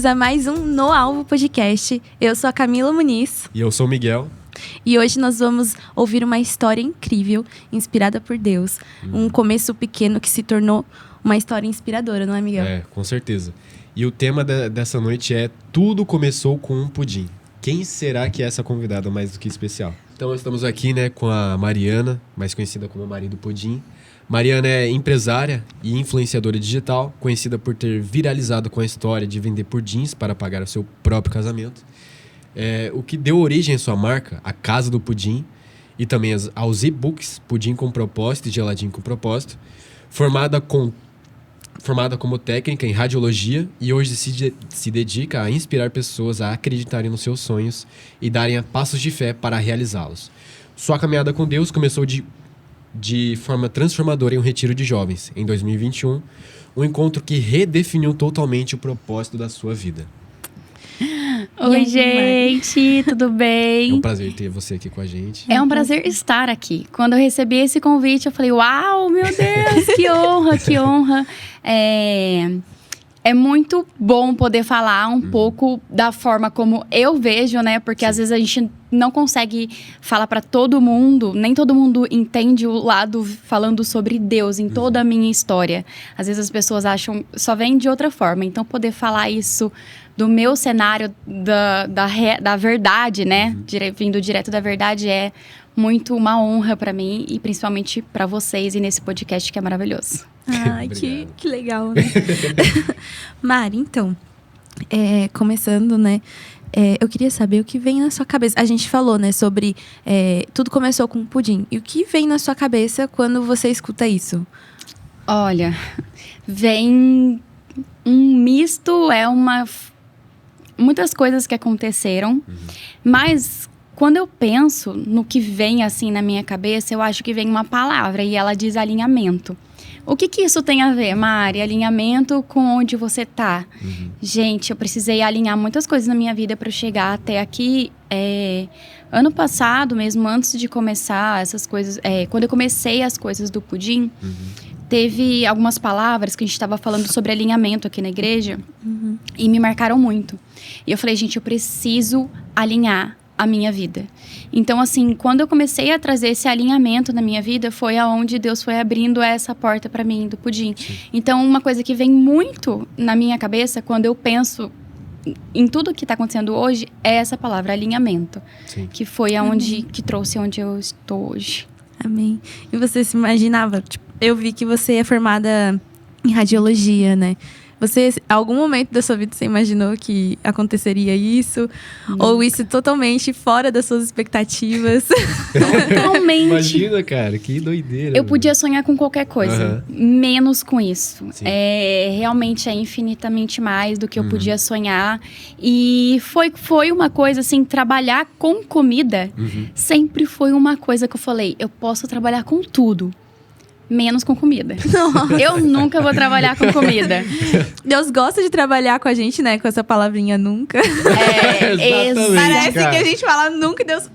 bem-vindos a mais um No Alvo Podcast. Eu sou a Camila Muniz. E eu sou o Miguel. E hoje nós vamos ouvir uma história incrível, inspirada por Deus. Um começo pequeno que se tornou uma história inspiradora, não é, Miguel? É, com certeza. E o tema dessa noite é Tudo Começou com um Pudim. Quem será que é essa convidada mais do que especial? Então, estamos aqui, com a Mariana, mais conhecida como Mari do Pudim. Mariana é empresária e influenciadora digital, conhecida por ter viralizado com a história de vender pudins para pagar o seu próprio casamento. O que deu origem à sua marca, a Casa do Pudim, e também aos e-books Pudim com Propósito e Geladinho com Propósito, formada como técnica em radiologia e hoje se dedica a inspirar pessoas a acreditarem nos seus sonhos e darem passos de fé para realizá-los. Sua caminhada com Deus começou de forma transformadora em um retiro de jovens, em 2021, um encontro que redefiniu totalmente o propósito da sua vida. Oi, gente, tudo bem? É um prazer ter você aqui com a gente. É um prazer estar aqui. Quando eu recebi esse convite, eu falei, uau, meu Deus, que honra, que honra. É muito bom poder falar um pouco da forma como eu vejo, Porque às vezes a gente não consegue falar para todo mundo, nem todo mundo entende o lado falando sobre Deus em toda a minha história. Às vezes as pessoas acham, só vem de outra forma. Então poder falar isso do meu cenário, da verdade, vindo direto da verdade, é muito uma honra para mim e principalmente para vocês e nesse podcast que é maravilhoso. Ai, que legal, né? Mari, então, começando, eu queria saber o que vem na sua cabeça. A gente falou, sobre tudo começou com um pudim. E o que vem na sua cabeça quando você escuta isso? Olha, vem um misto, muitas coisas que aconteceram, mas quando eu penso no que vem assim na minha cabeça, eu acho que vem uma palavra e ela diz alinhamento. O que isso tem a ver, Mari? Alinhamento com onde você tá. Gente, eu precisei alinhar muitas coisas na minha vida para eu chegar até aqui. Ano passado, mesmo antes de começar essas coisas, quando eu comecei as coisas do pudim, teve algumas palavras que a gente estava falando sobre alinhamento aqui na igreja e me marcaram muito. E eu falei, gente, eu preciso alinhar a minha vida. Então, assim, quando eu comecei a trazer esse alinhamento na minha vida, foi aonde Deus foi abrindo essa porta para mim do pudim. Sim. Então, uma coisa que vem muito na minha cabeça, quando eu penso em tudo que está acontecendo hoje, é essa palavra, alinhamento. Sim. Que foi aonde, que trouxe onde eu estou hoje. Amém. E você se imaginava, eu vi que você é formada em radiologia, Você, em algum momento da sua vida, você imaginou que aconteceria isso? Nunca. Ou isso totalmente fora das suas expectativas? Totalmente. Imagina, cara, que doideira. Eu podia sonhar com qualquer coisa, menos com isso. Sim. Realmente é infinitamente mais do que eu podia sonhar. E foi uma coisa, assim, trabalhar com comida sempre foi uma coisa que eu falei, eu posso trabalhar com tudo. Menos com comida. Nossa. Eu nunca vou trabalhar com comida. Deus gosta de trabalhar com a gente, com essa palavrinha nunca. Parece que a gente fala nunca e Deus...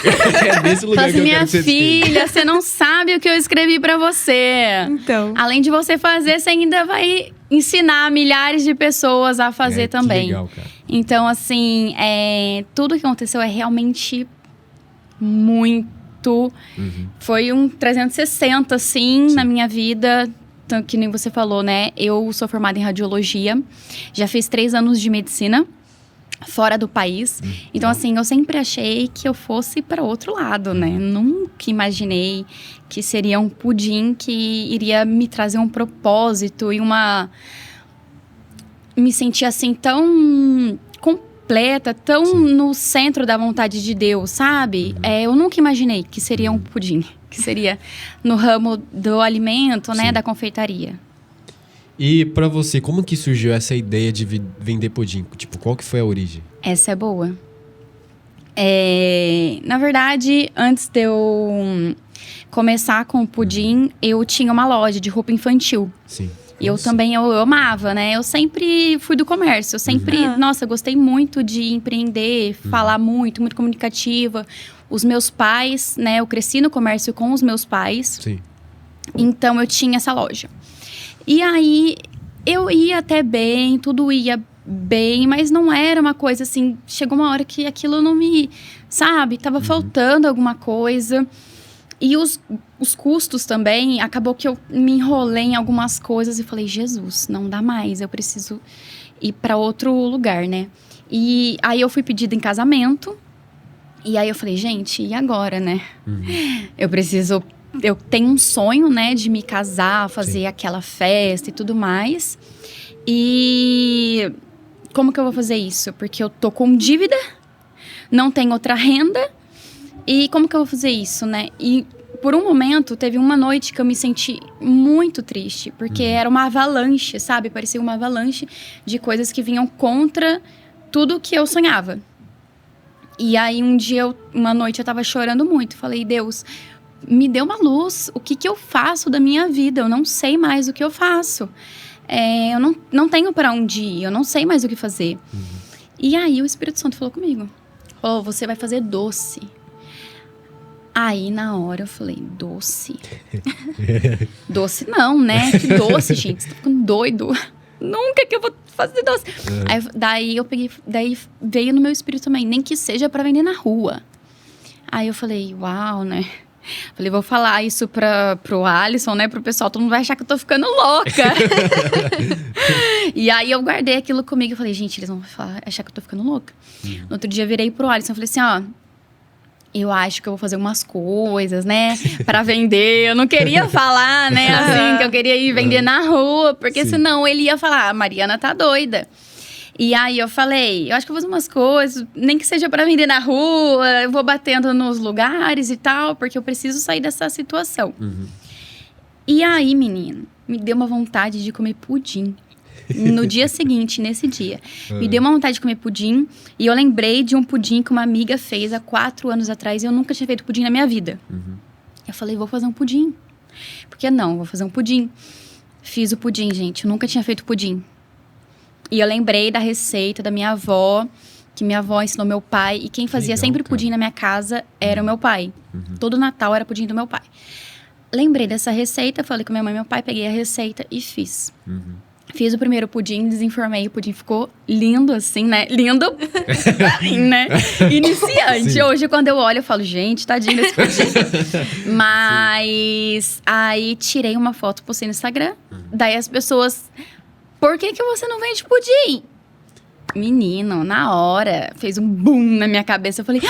É desse lugar que eu minha quero ser filha, você não sabe o que eu escrevi pra você. Então. Além de você fazer, você ainda vai ensinar milhares de pessoas a fazer também. Que legal, cara. Então, assim, tudo que aconteceu é realmente muito. Foi um 360, assim, na minha vida. Então, que nem você falou, Eu sou formada em radiologia. Já fiz 3 anos de medicina fora do país. Então, assim, eu sempre achei que eu fosse para outro lado, Nunca imaginei que seria um pudim que iria me trazer um propósito e me sentir, assim, tão completa, tão no centro da vontade de Deus, sabe? Eu nunca imaginei que seria um pudim, que seria no ramo do alimento, da confeitaria. E pra você, como que surgiu essa ideia de vender pudim? Qual que foi a origem? Essa é boa. Na verdade, antes de eu começar com o pudim, eu tinha uma loja de roupa infantil. Sim. E eu também, eu amava, Eu sempre fui do comércio. Eu sempre, gostei muito de empreender, falar muito, muito comunicativa. Os meus pais, eu cresci no comércio com os meus pais. Sim. Então, eu tinha essa loja. E aí, eu ia até bem, tudo ia bem, mas não era uma coisa assim. Chegou uma hora que aquilo não me, sabe, tava faltando alguma coisa. E os custos também, acabou que eu me enrolei em algumas coisas e falei, Jesus, não dá mais, eu preciso ir para outro lugar, né? E aí eu fui pedida em casamento, e aí eu falei, gente, e agora, né? Eu tenho um sonho, né, de me casar, fazer aquela festa e tudo mais. E como que eu vou fazer isso? Porque eu tô com dívida, não tenho outra renda. E como que eu vou fazer isso, né? E por um momento, teve uma noite que eu me senti muito triste. Porque era uma avalanche, sabe? Parecia uma avalanche de coisas que vinham contra tudo que eu sonhava. E aí, uma noite, eu tava chorando muito. Falei, Deus, me dê uma luz. O que eu faço da minha vida? Eu não sei mais o que eu faço. Eu não tenho para onde ir. Eu não sei mais o que fazer. E aí, o Espírito Santo falou comigo. Falou, você vai fazer doce. Aí, na hora, eu falei, doce? Doce não, né? Que doce, gente? Você tá ficando doido. Nunca que eu vou fazer doce. Aí, daí veio no meu espírito também, nem que seja pra vender na rua. Aí eu falei, uau, né? Falei, vou falar isso pro Alisson, né? Pro pessoal, todo mundo vai achar que eu tô ficando louca. E aí eu guardei aquilo comigo. Eu falei, gente, eles vão achar que eu tô ficando louca. No outro dia, eu virei pro Alisson e falei assim, ó... Eu acho que eu vou fazer umas coisas, né? Pra vender. Eu não queria falar, né? Assim, que eu queria ir vender na rua. Porque senão ele ia falar, a Mariana tá doida. E aí eu falei, eu acho que eu vou fazer umas coisas, nem que seja pra vender na rua. Eu vou batendo nos lugares e tal, porque eu preciso sair dessa situação. E aí, menino, me deu uma vontade de comer pudim. No dia seguinte, nesse dia. Me deu uma vontade de comer pudim. E eu lembrei de um pudim que uma amiga fez há 4 anos atrás. E eu nunca tinha feito pudim na minha vida. Eu falei, vou fazer um pudim. Por que não? Vou fazer um pudim. Fiz o pudim, gente. Eu nunca tinha feito pudim. E eu lembrei da receita da minha avó. Que minha avó ensinou meu pai. E quem fazia sempre pudim na minha casa era o meu pai. Todo Natal era pudim do meu pai. Lembrei dessa receita. Falei com minha mãe e meu pai. Peguei a receita e fiz. Fiz o primeiro pudim, desenformei. O pudim ficou lindo, assim, né? Lindo pra mim, né? Iniciante. Sim. Hoje, quando eu olho, eu falo, gente, tadinho desse pudim. Mas aí, tirei uma foto, postei no Instagram. Daí as pessoas... Por que você não vende pudim? Menino, na hora, fez um boom na minha cabeça. Eu falei,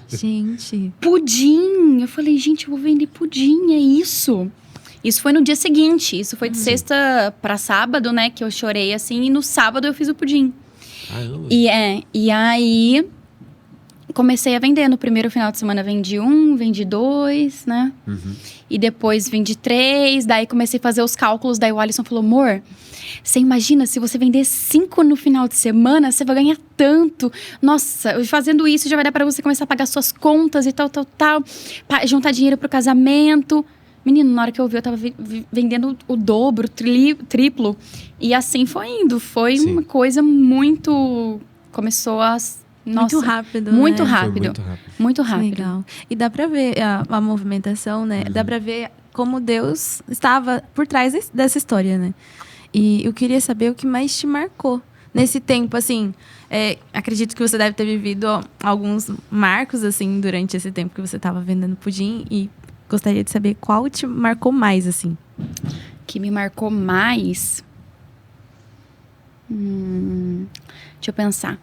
gente, pudim! Eu falei, gente, eu vou vender pudim, é isso? Isso foi no dia seguinte. Isso foi de sexta pra sábado, né? Que eu chorei, assim. E no sábado eu fiz o pudim. E aí... Comecei a vender. No primeiro final de semana vendi 1, vendi 2, né? E depois vendi 3. Daí comecei a fazer os cálculos. Daí o Alisson falou, amor... Você imagina, se você vender 5 no final de semana, você vai ganhar tanto. Nossa, fazendo isso já vai dar pra você começar a pagar suas contas e tal. Juntar dinheiro pro casamento... Menino, na hora que eu vi, eu tava vendendo o dobro, triplo. E assim foi indo. Foi uma coisa muito... Começou a... Nossa, muito rápido, muito né? rápido. Muito rápido. Legal. E dá pra ver a movimentação, né? Dá pra ver como Deus estava por trás dessa história, né? E eu queria saber o que mais te marcou nesse tempo, assim... acredito que você deve ter vivido alguns marcos, assim, durante esse tempo que você estava vendendo pudim. E gostaria de saber qual te marcou mais, assim. Que me marcou mais? Deixa eu pensar.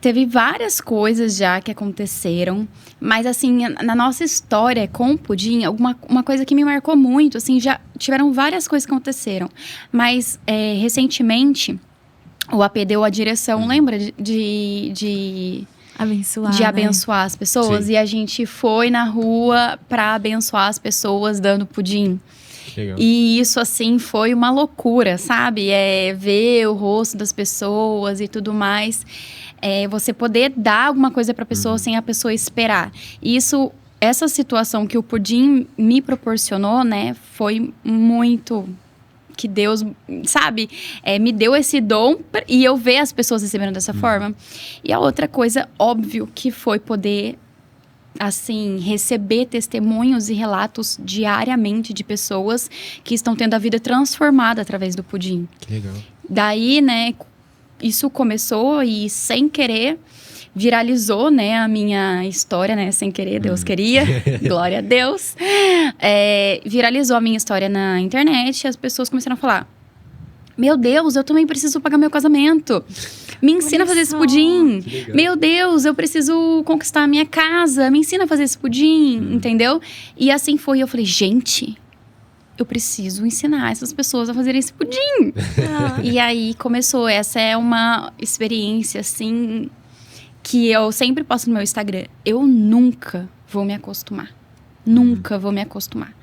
Teve várias coisas já que aconteceram. Mas, assim, na nossa história com o pudim, uma coisa que me marcou muito, assim, já tiveram várias coisas que aconteceram. Mas, recentemente, o AP deu a direção, lembra? De abençoar as pessoas. Sim. E a gente foi na rua pra abençoar as pessoas dando pudim. Legal. E isso, assim, foi uma loucura, sabe? Ver o rosto das pessoas e tudo mais. Você poder dar alguma coisa pra pessoa sem a pessoa esperar. E essa situação que o pudim me proporcionou, né? Foi muito... que Deus, sabe, me deu esse dom e eu ver as pessoas recebendo dessa forma. E a outra coisa, óbvio, que foi poder, assim, receber testemunhos e relatos diariamente de pessoas que estão tendo a vida transformada através do pudim. Que legal. Daí, né, isso começou e sem querer viralizou, né, a minha história, né, sem querer, Deus queria, glória a Deus, viralizou a minha história na internet e as pessoas começaram a falar, meu Deus, eu também preciso pagar meu casamento, me ensina a fazer esse pudim, meu Deus, eu preciso conquistar a minha casa, me ensina a fazer esse pudim, entendeu? E assim foi, eu falei, gente, eu preciso ensinar essas pessoas a fazerem esse pudim. E aí começou, essa é uma experiência, assim, que eu sempre posto no meu Instagram. Eu nunca vou me acostumar. Nunca vou me acostumar.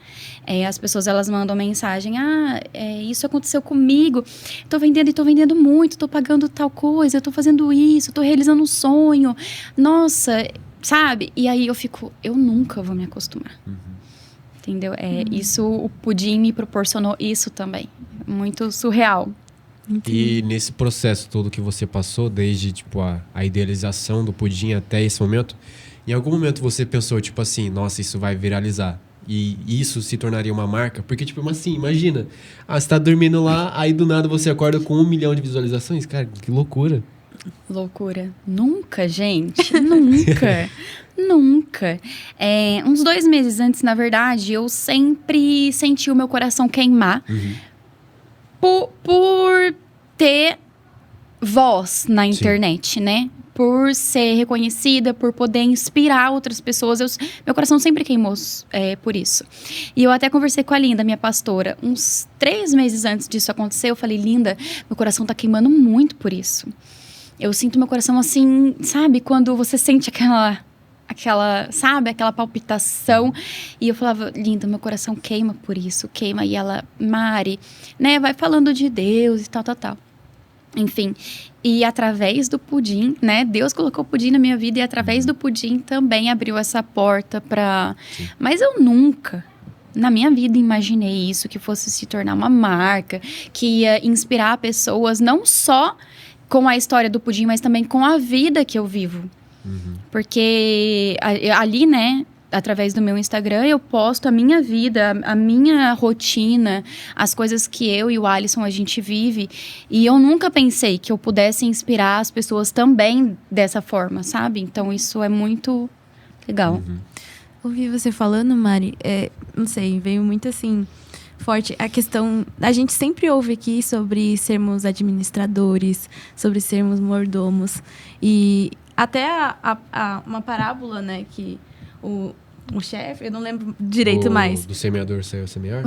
As pessoas, elas mandam mensagem. Isso aconteceu comigo. Tô vendendo e tô vendendo muito. Tô pagando tal coisa. Tô fazendo isso. Tô realizando um sonho. Nossa, sabe? E aí eu fico, eu nunca vou me acostumar. Entendeu? Isso, o pudim me proporcionou isso também. Muito surreal. E nesse processo todo que você passou, desde tipo a idealização do pudim até esse momento, em algum momento você pensou, tipo assim, nossa, isso vai viralizar. E isso se tornaria uma marca? Porque, tipo, assim, imagina. Você tá dormindo lá, aí do nada você acorda com 1 milhão de visualizações. Cara, que loucura. Loucura. Nunca, gente. Nunca. Nunca. Uns 2 meses antes, na verdade, eu sempre senti o meu coração queimar. Por ter voz na internet, né? Por ser reconhecida, por poder inspirar outras pessoas. Meu coração sempre queimou por isso. E eu até conversei com a Linda, minha pastora. Uns 3 meses antes disso acontecer, eu falei, Linda, meu coração tá queimando muito por isso. Eu sinto meu coração assim, sabe? Quando você sente aquela, sabe? Aquela palpitação. E eu falava, Linda, meu coração queima por isso, queima. E ela, Mari, né? Vai falando de Deus e tal. Enfim, e através do pudim, né? Deus colocou o pudim na minha vida e através do pudim também abriu essa porta pra... Mas eu nunca, na minha vida, imaginei isso, que fosse se tornar uma marca, que ia inspirar pessoas, não só com a história do pudim, mas também com a vida que eu vivo. Porque ali, né? Através do meu Instagram, eu posto a minha vida, a minha rotina, as coisas que eu e o Alisson a gente vive. E eu nunca pensei que eu pudesse inspirar as pessoas também dessa forma, sabe? Então, isso é muito legal. Ouvi você falando, Mari, não sei, veio muito assim, forte a questão... A gente sempre ouve aqui sobre sermos administradores, sobre sermos mordomos. E até uma parábola, né, que... O chefe, eu não lembro direito mais. Do semeador saiu a semear?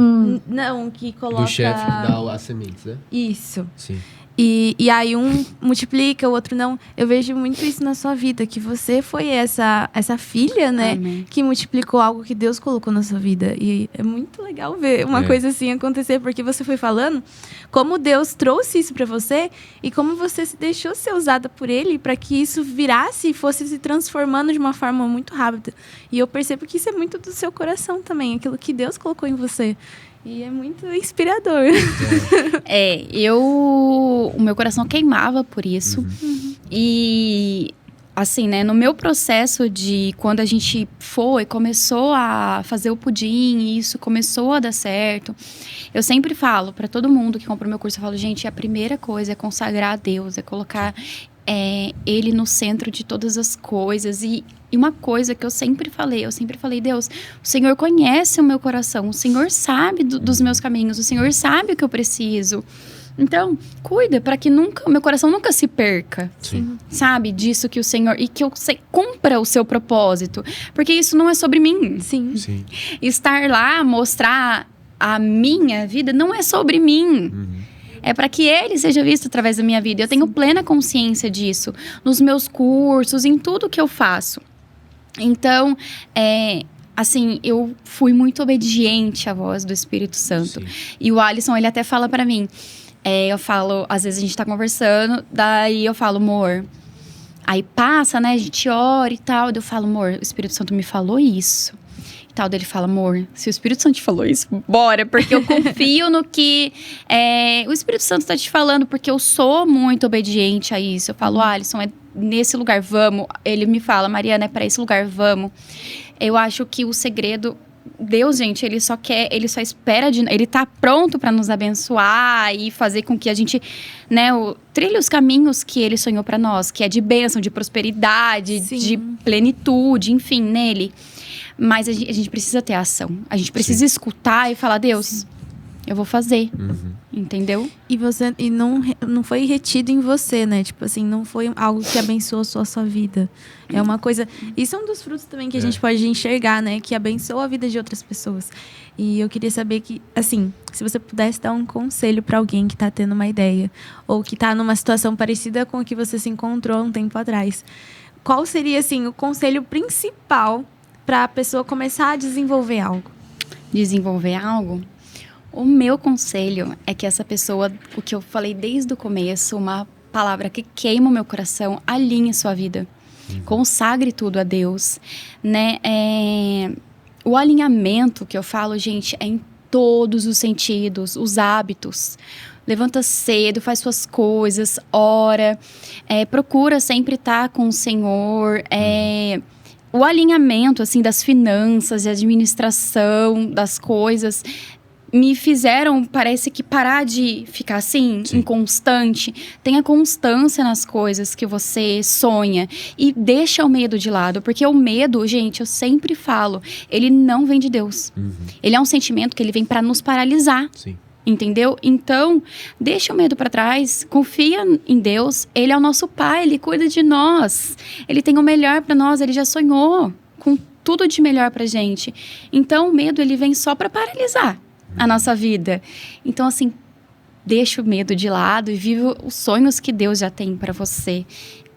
Não, que coloca... Do chefe que dá as sementes, né? Isso. Sim. E aí um multiplica, o outro não. Eu vejo muito isso na sua vida, que você foi essa filha, né? Amém. Que multiplicou algo que Deus colocou na sua vida. E é muito legal ver uma coisa assim acontecer, porque você foi falando como Deus trouxe isso pra você e como você se deixou ser usada por Ele para que isso virasse e fosse se transformando de uma forma muito rápida. E eu percebo que isso é muito do seu coração também, aquilo que Deus colocou em você. E é muito inspirador. O meu coração queimava por isso. E, assim, né, no meu processo de quando a gente começou a fazer o pudim, e isso começou a dar certo, eu sempre falo para todo mundo que compra o meu curso, eu falo, gente, a primeira coisa é consagrar a Deus, é colocar Ele no centro de todas as coisas. E uma coisa que eu sempre falei, Deus, o Senhor conhece o meu coração, o Senhor sabe dos meus caminhos, o Senhor sabe o que eu preciso. Então, cuida para que o meu coração nunca se perca, sabe? Disso que o Senhor... E que eu cumpra o seu propósito. Porque isso não é sobre mim. Sim. Estar lá, mostrar a minha vida, não é sobre mim. É para que Ele seja visto através da minha vida. Eu tenho plena consciência disso. Nos meus cursos, em tudo que eu faço. Então, assim, eu fui muito obediente à voz do Espírito Santo. E o Alisson, ele até fala para mim... eu falo, às vezes a gente tá conversando, daí eu falo, amor... Aí passa, né, a gente ora e tal. Daí eu falo, amor, o Espírito Santo me falou isso. E tal, daí ele fala, amor, se o Espírito Santo te falou isso, bora. Porque eu confio no que o Espírito Santo tá te falando, porque eu sou muito obediente a isso. Eu falo, Alisson, é nesse lugar, vamos. Ele me fala, Mariana, é pra esse lugar, vamos. Eu acho que o segredo Deus, gente, ele só espera ele tá pronto para nos abençoar e fazer com que a gente, né, trilhe os caminhos que ele sonhou para nós, que é de bênção, de prosperidade, Sim. de plenitude, enfim, nele. Mas a gente precisa ter ação. A gente precisa escutar e falar, Deus, eu vou fazer. Entendeu? E não foi retido em você, né? Tipo assim, não foi algo que abençoou só a sua vida. É uma coisa... Isso é um dos frutos também que a gente pode enxergar, né? Que abençoa a vida de outras pessoas. E eu queria saber que, assim, se você pudesse dar um conselho pra alguém que tá tendo uma ideia, ou que tá numa situação parecida com a que você se encontrou há um tempo atrás, qual seria, assim, o conselho principal pra pessoa começar a desenvolver algo? Desenvolver algo? O meu conselho é que essa pessoa, o que eu falei desde o começo, uma palavra que queima o meu coração, alinhe sua vida. Consagre tudo a Deus, né? O alinhamento que eu falo, gente, é em todos os sentidos, os hábitos. Levanta cedo, faz suas coisas, ora, procura sempre estar com o Senhor, o alinhamento, assim, das finanças, de administração das coisas, me fizeram, parece que, parar de ficar assim, inconstante. Tenha constância nas coisas que você sonha e deixa o medo de lado, porque o medo, gente, eu sempre falo, ele não vem de Deus. Ele é um sentimento que ele vem para nos paralisar. Sim. Entendeu? Então, deixa o medo para trás, confia em Deus, ele é o nosso Pai, ele cuida de nós, ele tem o melhor para nós, ele já sonhou com tudo de melhor pra gente. Então, o medo, ele vem só para paralisar a nossa vida. Então, assim, deixa o medo de lado e vive os sonhos que Deus já tem para você.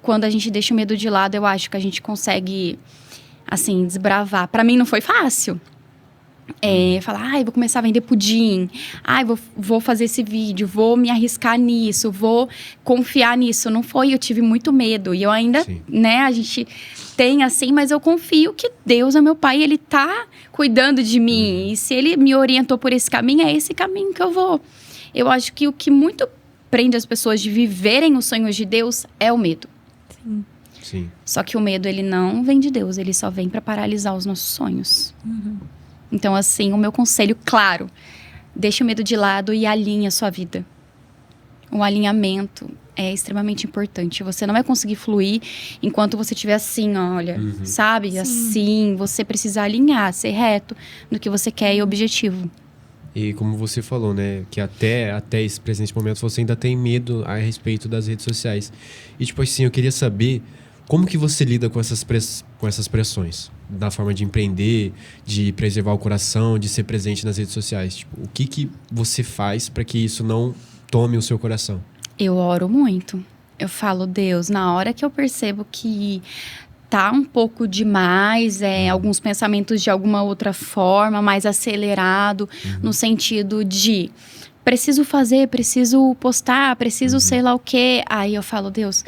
Quando a gente deixa o medo de lado, eu acho que a gente consegue, assim, desbravar. Para mim não foi fácil. Falar, vou começar a vender pudim. Vou fazer esse vídeo, vou me arriscar nisso, vou confiar nisso. Não foi, eu tive muito medo. E eu ainda, né, a gente tem assim, mas eu confio que Deus é meu Pai e Ele tá cuidando de mim. E se Ele me orientou por esse caminho, é esse caminho que eu vou. Eu acho que o que muito prende as pessoas de viverem os sonhos de Deus é o medo. Sim. Só que o medo, ele não vem de Deus, ele só vem para paralisar os nossos sonhos. Então, assim, o meu conselho, claro, deixa o medo de lado e alinha a sua vida. O alinhamento é extremamente importante. Você não vai conseguir fluir enquanto você estiver assim, olha, sabe? Assim, você precisa alinhar, ser reto no que você quer e objetivo. E como você falou, né, que até esse presente momento você ainda tem medo a respeito das redes sociais. E, tipo assim, eu queria saber como que você lida com essas pressões? Da forma de empreender, de preservar o coração, de ser presente nas redes sociais. Tipo, o que você faz para que isso não tome o seu coração? Eu oro muito. Eu falo, Deus, na hora que eu percebo que tá um pouco demais, alguns pensamentos de alguma outra forma, mais acelerado, no sentido de preciso fazer, preciso postar, preciso sei lá o quê. Aí eu falo, Deus,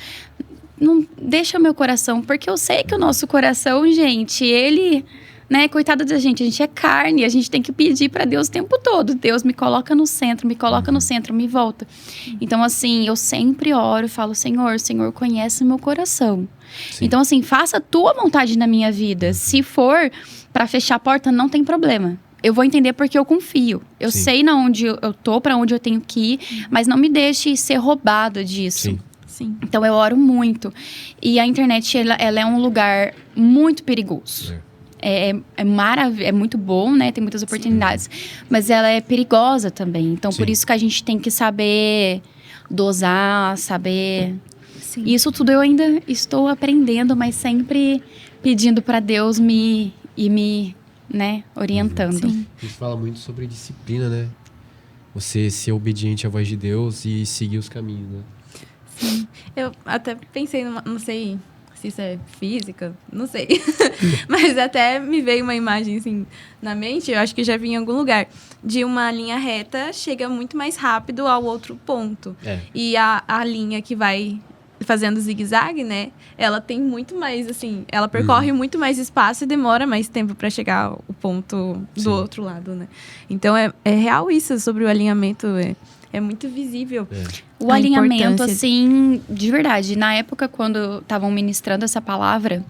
não deixa meu coração, porque eu sei que o nosso coração, gente, ele, né, coitado da gente, a gente é carne, a gente tem que pedir pra Deus o tempo todo. Deus, me coloca no centro, me volta. Então, assim, eu sempre oro e falo, Senhor, o Senhor conhece o meu coração. Sim. Então, assim, faça a tua vontade na minha vida. Se for pra fechar a porta, não tem problema. Eu vou entender porque eu confio. Eu sei na onde eu tô, pra onde eu tenho que ir, mas não me deixe ser roubado disso. Sim. Então, eu oro muito. E a internet, ela é um lugar muito perigoso. É muito bom, né? Tem muitas oportunidades. Mas ela é perigosa também. Então, por isso que a gente tem que saber dosar, saber... Isso tudo eu ainda estou aprendendo, mas sempre pedindo para Deus me né, orientando. A gente fala muito sobre disciplina, né? Você ser obediente à voz de Deus e seguir os caminhos, né? Sim. Eu até pensei não sei se isso é física, não sei. Mas até me veio uma imagem assim na mente, eu acho que já vi em algum lugar, de uma linha reta chega muito mais rápido ao outro ponto. E a linha que vai fazendo zigue-zague, né? Ela tem muito mais, assim, ela percorre muito mais espaço e demora mais tempo para chegar ao ponto do outro lado, né? Então é real isso sobre o alinhamento, é muito visível. O alinhamento, assim, de verdade, na época quando estavam ministrando essa palavra,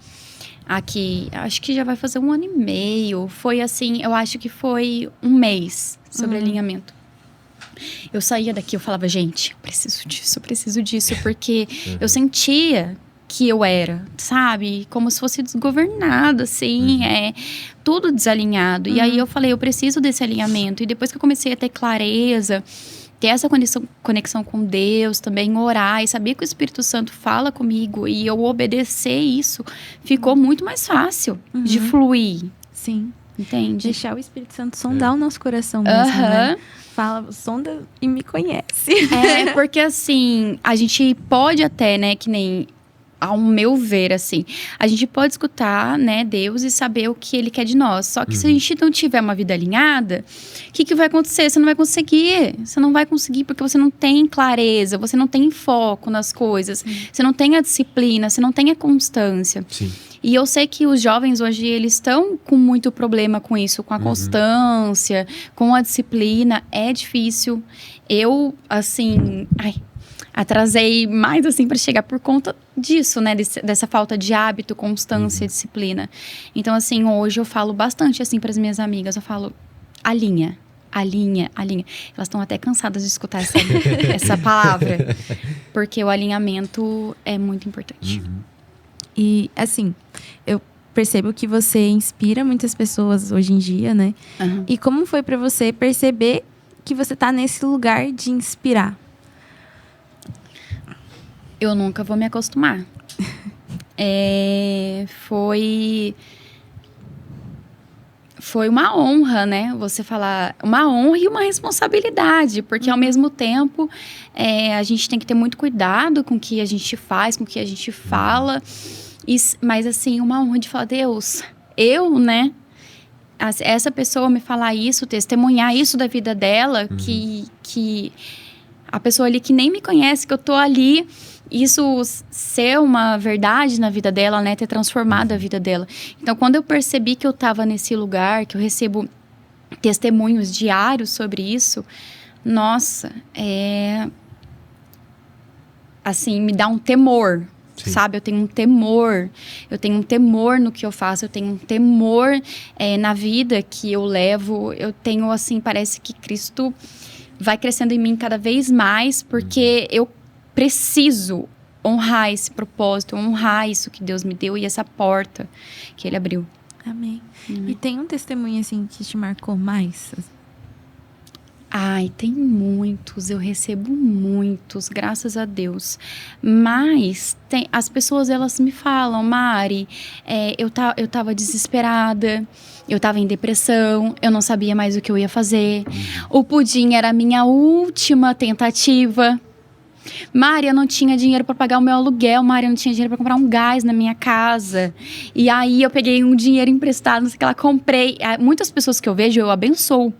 aqui, acho que já vai fazer 1 ano e meio. Foi assim, eu acho que foi 1 mês sobre alinhamento. Eu saía daqui, eu falava, gente, eu preciso disso, porque eu sentia que eu era, sabe? Como se fosse desgovernado, assim, tudo desalinhado. E aí eu falei, eu preciso desse alinhamento. E depois que eu comecei a ter clareza, ter essa conexão com Deus, também orar e saber que o Espírito Santo fala comigo e eu obedecer isso, ficou muito mais fácil de fluir. Sim. Entende? Deixar o Espírito Santo sondar o nosso coração mesmo, né? Fala, sonda e me conhece. Porque assim, a gente pode até, né, que nem... Ao meu ver, assim, a gente pode escutar, né, Deus e saber o que Ele quer de nós. Só que se a gente não tiver uma vida alinhada, o que vai acontecer? Você não vai conseguir. Você não vai conseguir porque você não tem clareza, você não tem foco nas coisas, você não tem a disciplina, você não tem a constância. Sim. E eu sei que os jovens hoje, eles estão com muito problema com isso, com a constância, com a disciplina. É difícil. Eu, assim... atrasei mais, assim, para chegar por conta disso, né? Dessa falta de hábito, constância, disciplina. Então, assim, hoje eu falo bastante, assim, para as minhas amigas. Eu falo, alinha. Elas estão até cansadas de escutar essa palavra. Porque o alinhamento é muito importante. E, assim, eu percebo que você inspira muitas pessoas hoje em dia, né? E como foi para você perceber que você tá nesse lugar de inspirar? Eu nunca vou me acostumar. Foi uma honra, né? Você falar... Uma honra e uma responsabilidade. Porque, ao mesmo tempo, a gente tem que ter muito cuidado com o que a gente faz, com o que a gente fala. Mas, assim, uma honra de falar, Deus, eu, né? Essa pessoa me falar isso, testemunhar isso da vida dela, que a pessoa ali que nem me conhece, que eu tô ali... Isso ser uma verdade na vida dela, né? Ter transformado a vida dela. Então, quando eu percebi que eu estava nesse lugar, que eu recebo testemunhos diários sobre isso, nossa, assim, me dá um temor, sabe? Eu tenho um temor no que eu faço, eu tenho um temor na vida que eu levo. Eu tenho, assim, parece que Cristo vai crescendo em mim cada vez mais, porque eu preciso honrar esse propósito, honrar isso que Deus me deu e essa porta que Ele abriu. Amém. E tem um testemunho, assim, que te marcou mais? Ai, tem muitos, eu recebo muitos, graças a Deus. Mas as pessoas, elas me falam, Mari, eu tava desesperada, eu tava em depressão, eu não sabia mais o que eu ia fazer. O pudim era a minha última tentativa. Mari, eu não tinha dinheiro para pagar o meu aluguel. Mari, eu não tinha dinheiro para comprar um gás na minha casa. E aí eu peguei um dinheiro emprestado, não sei o que lá, comprei. Muitas pessoas que eu vejo, eu abençoo.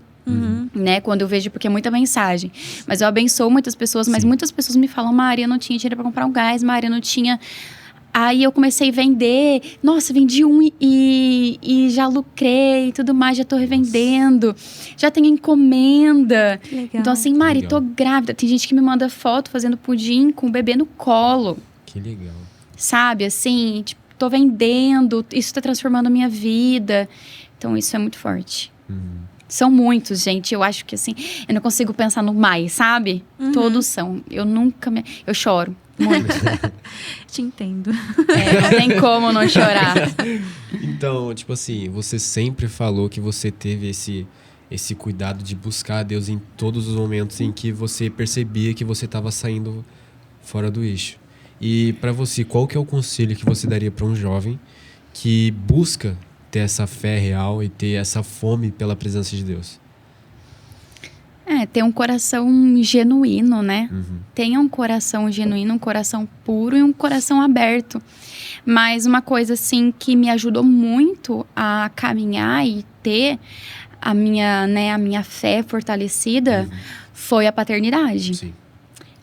Né? Quando eu vejo, porque é muita mensagem. Mas eu abençoo muitas pessoas, mas muitas pessoas me falam, Mari, eu não tinha dinheiro para comprar um gás. Mari, eu não tinha... Aí eu comecei a vender. Nossa, vendi um e já lucrei e tudo mais. Já tô revendendo. Já tenho encomenda. Legal. Então assim, Mari, tô grávida. Tem gente que me manda foto fazendo pudim com o bebê no colo. Que legal. Sabe, assim, tipo, tô vendendo. Isso tá transformando a minha vida. Então isso é muito forte. São muitos, gente. Eu acho que assim, eu não consigo pensar no mais, sabe? Todos são. Eu choro. Muito. Te entendo. Não tem como não chorar. Então, tipo assim, você sempre falou que você teve esse cuidado de buscar a Deus em todos os momentos em que você percebia que você estava saindo fora do eixo. E para você, qual que é o conselho que você daria para um jovem que busca ter essa fé real e ter essa fome pela presença de Deus? Ter um coração genuíno, né? Tenha um coração genuíno, um coração puro e um coração aberto. Mas uma coisa, assim, que me ajudou muito a caminhar e ter a minha fé fortalecida foi a paternidade. Sim.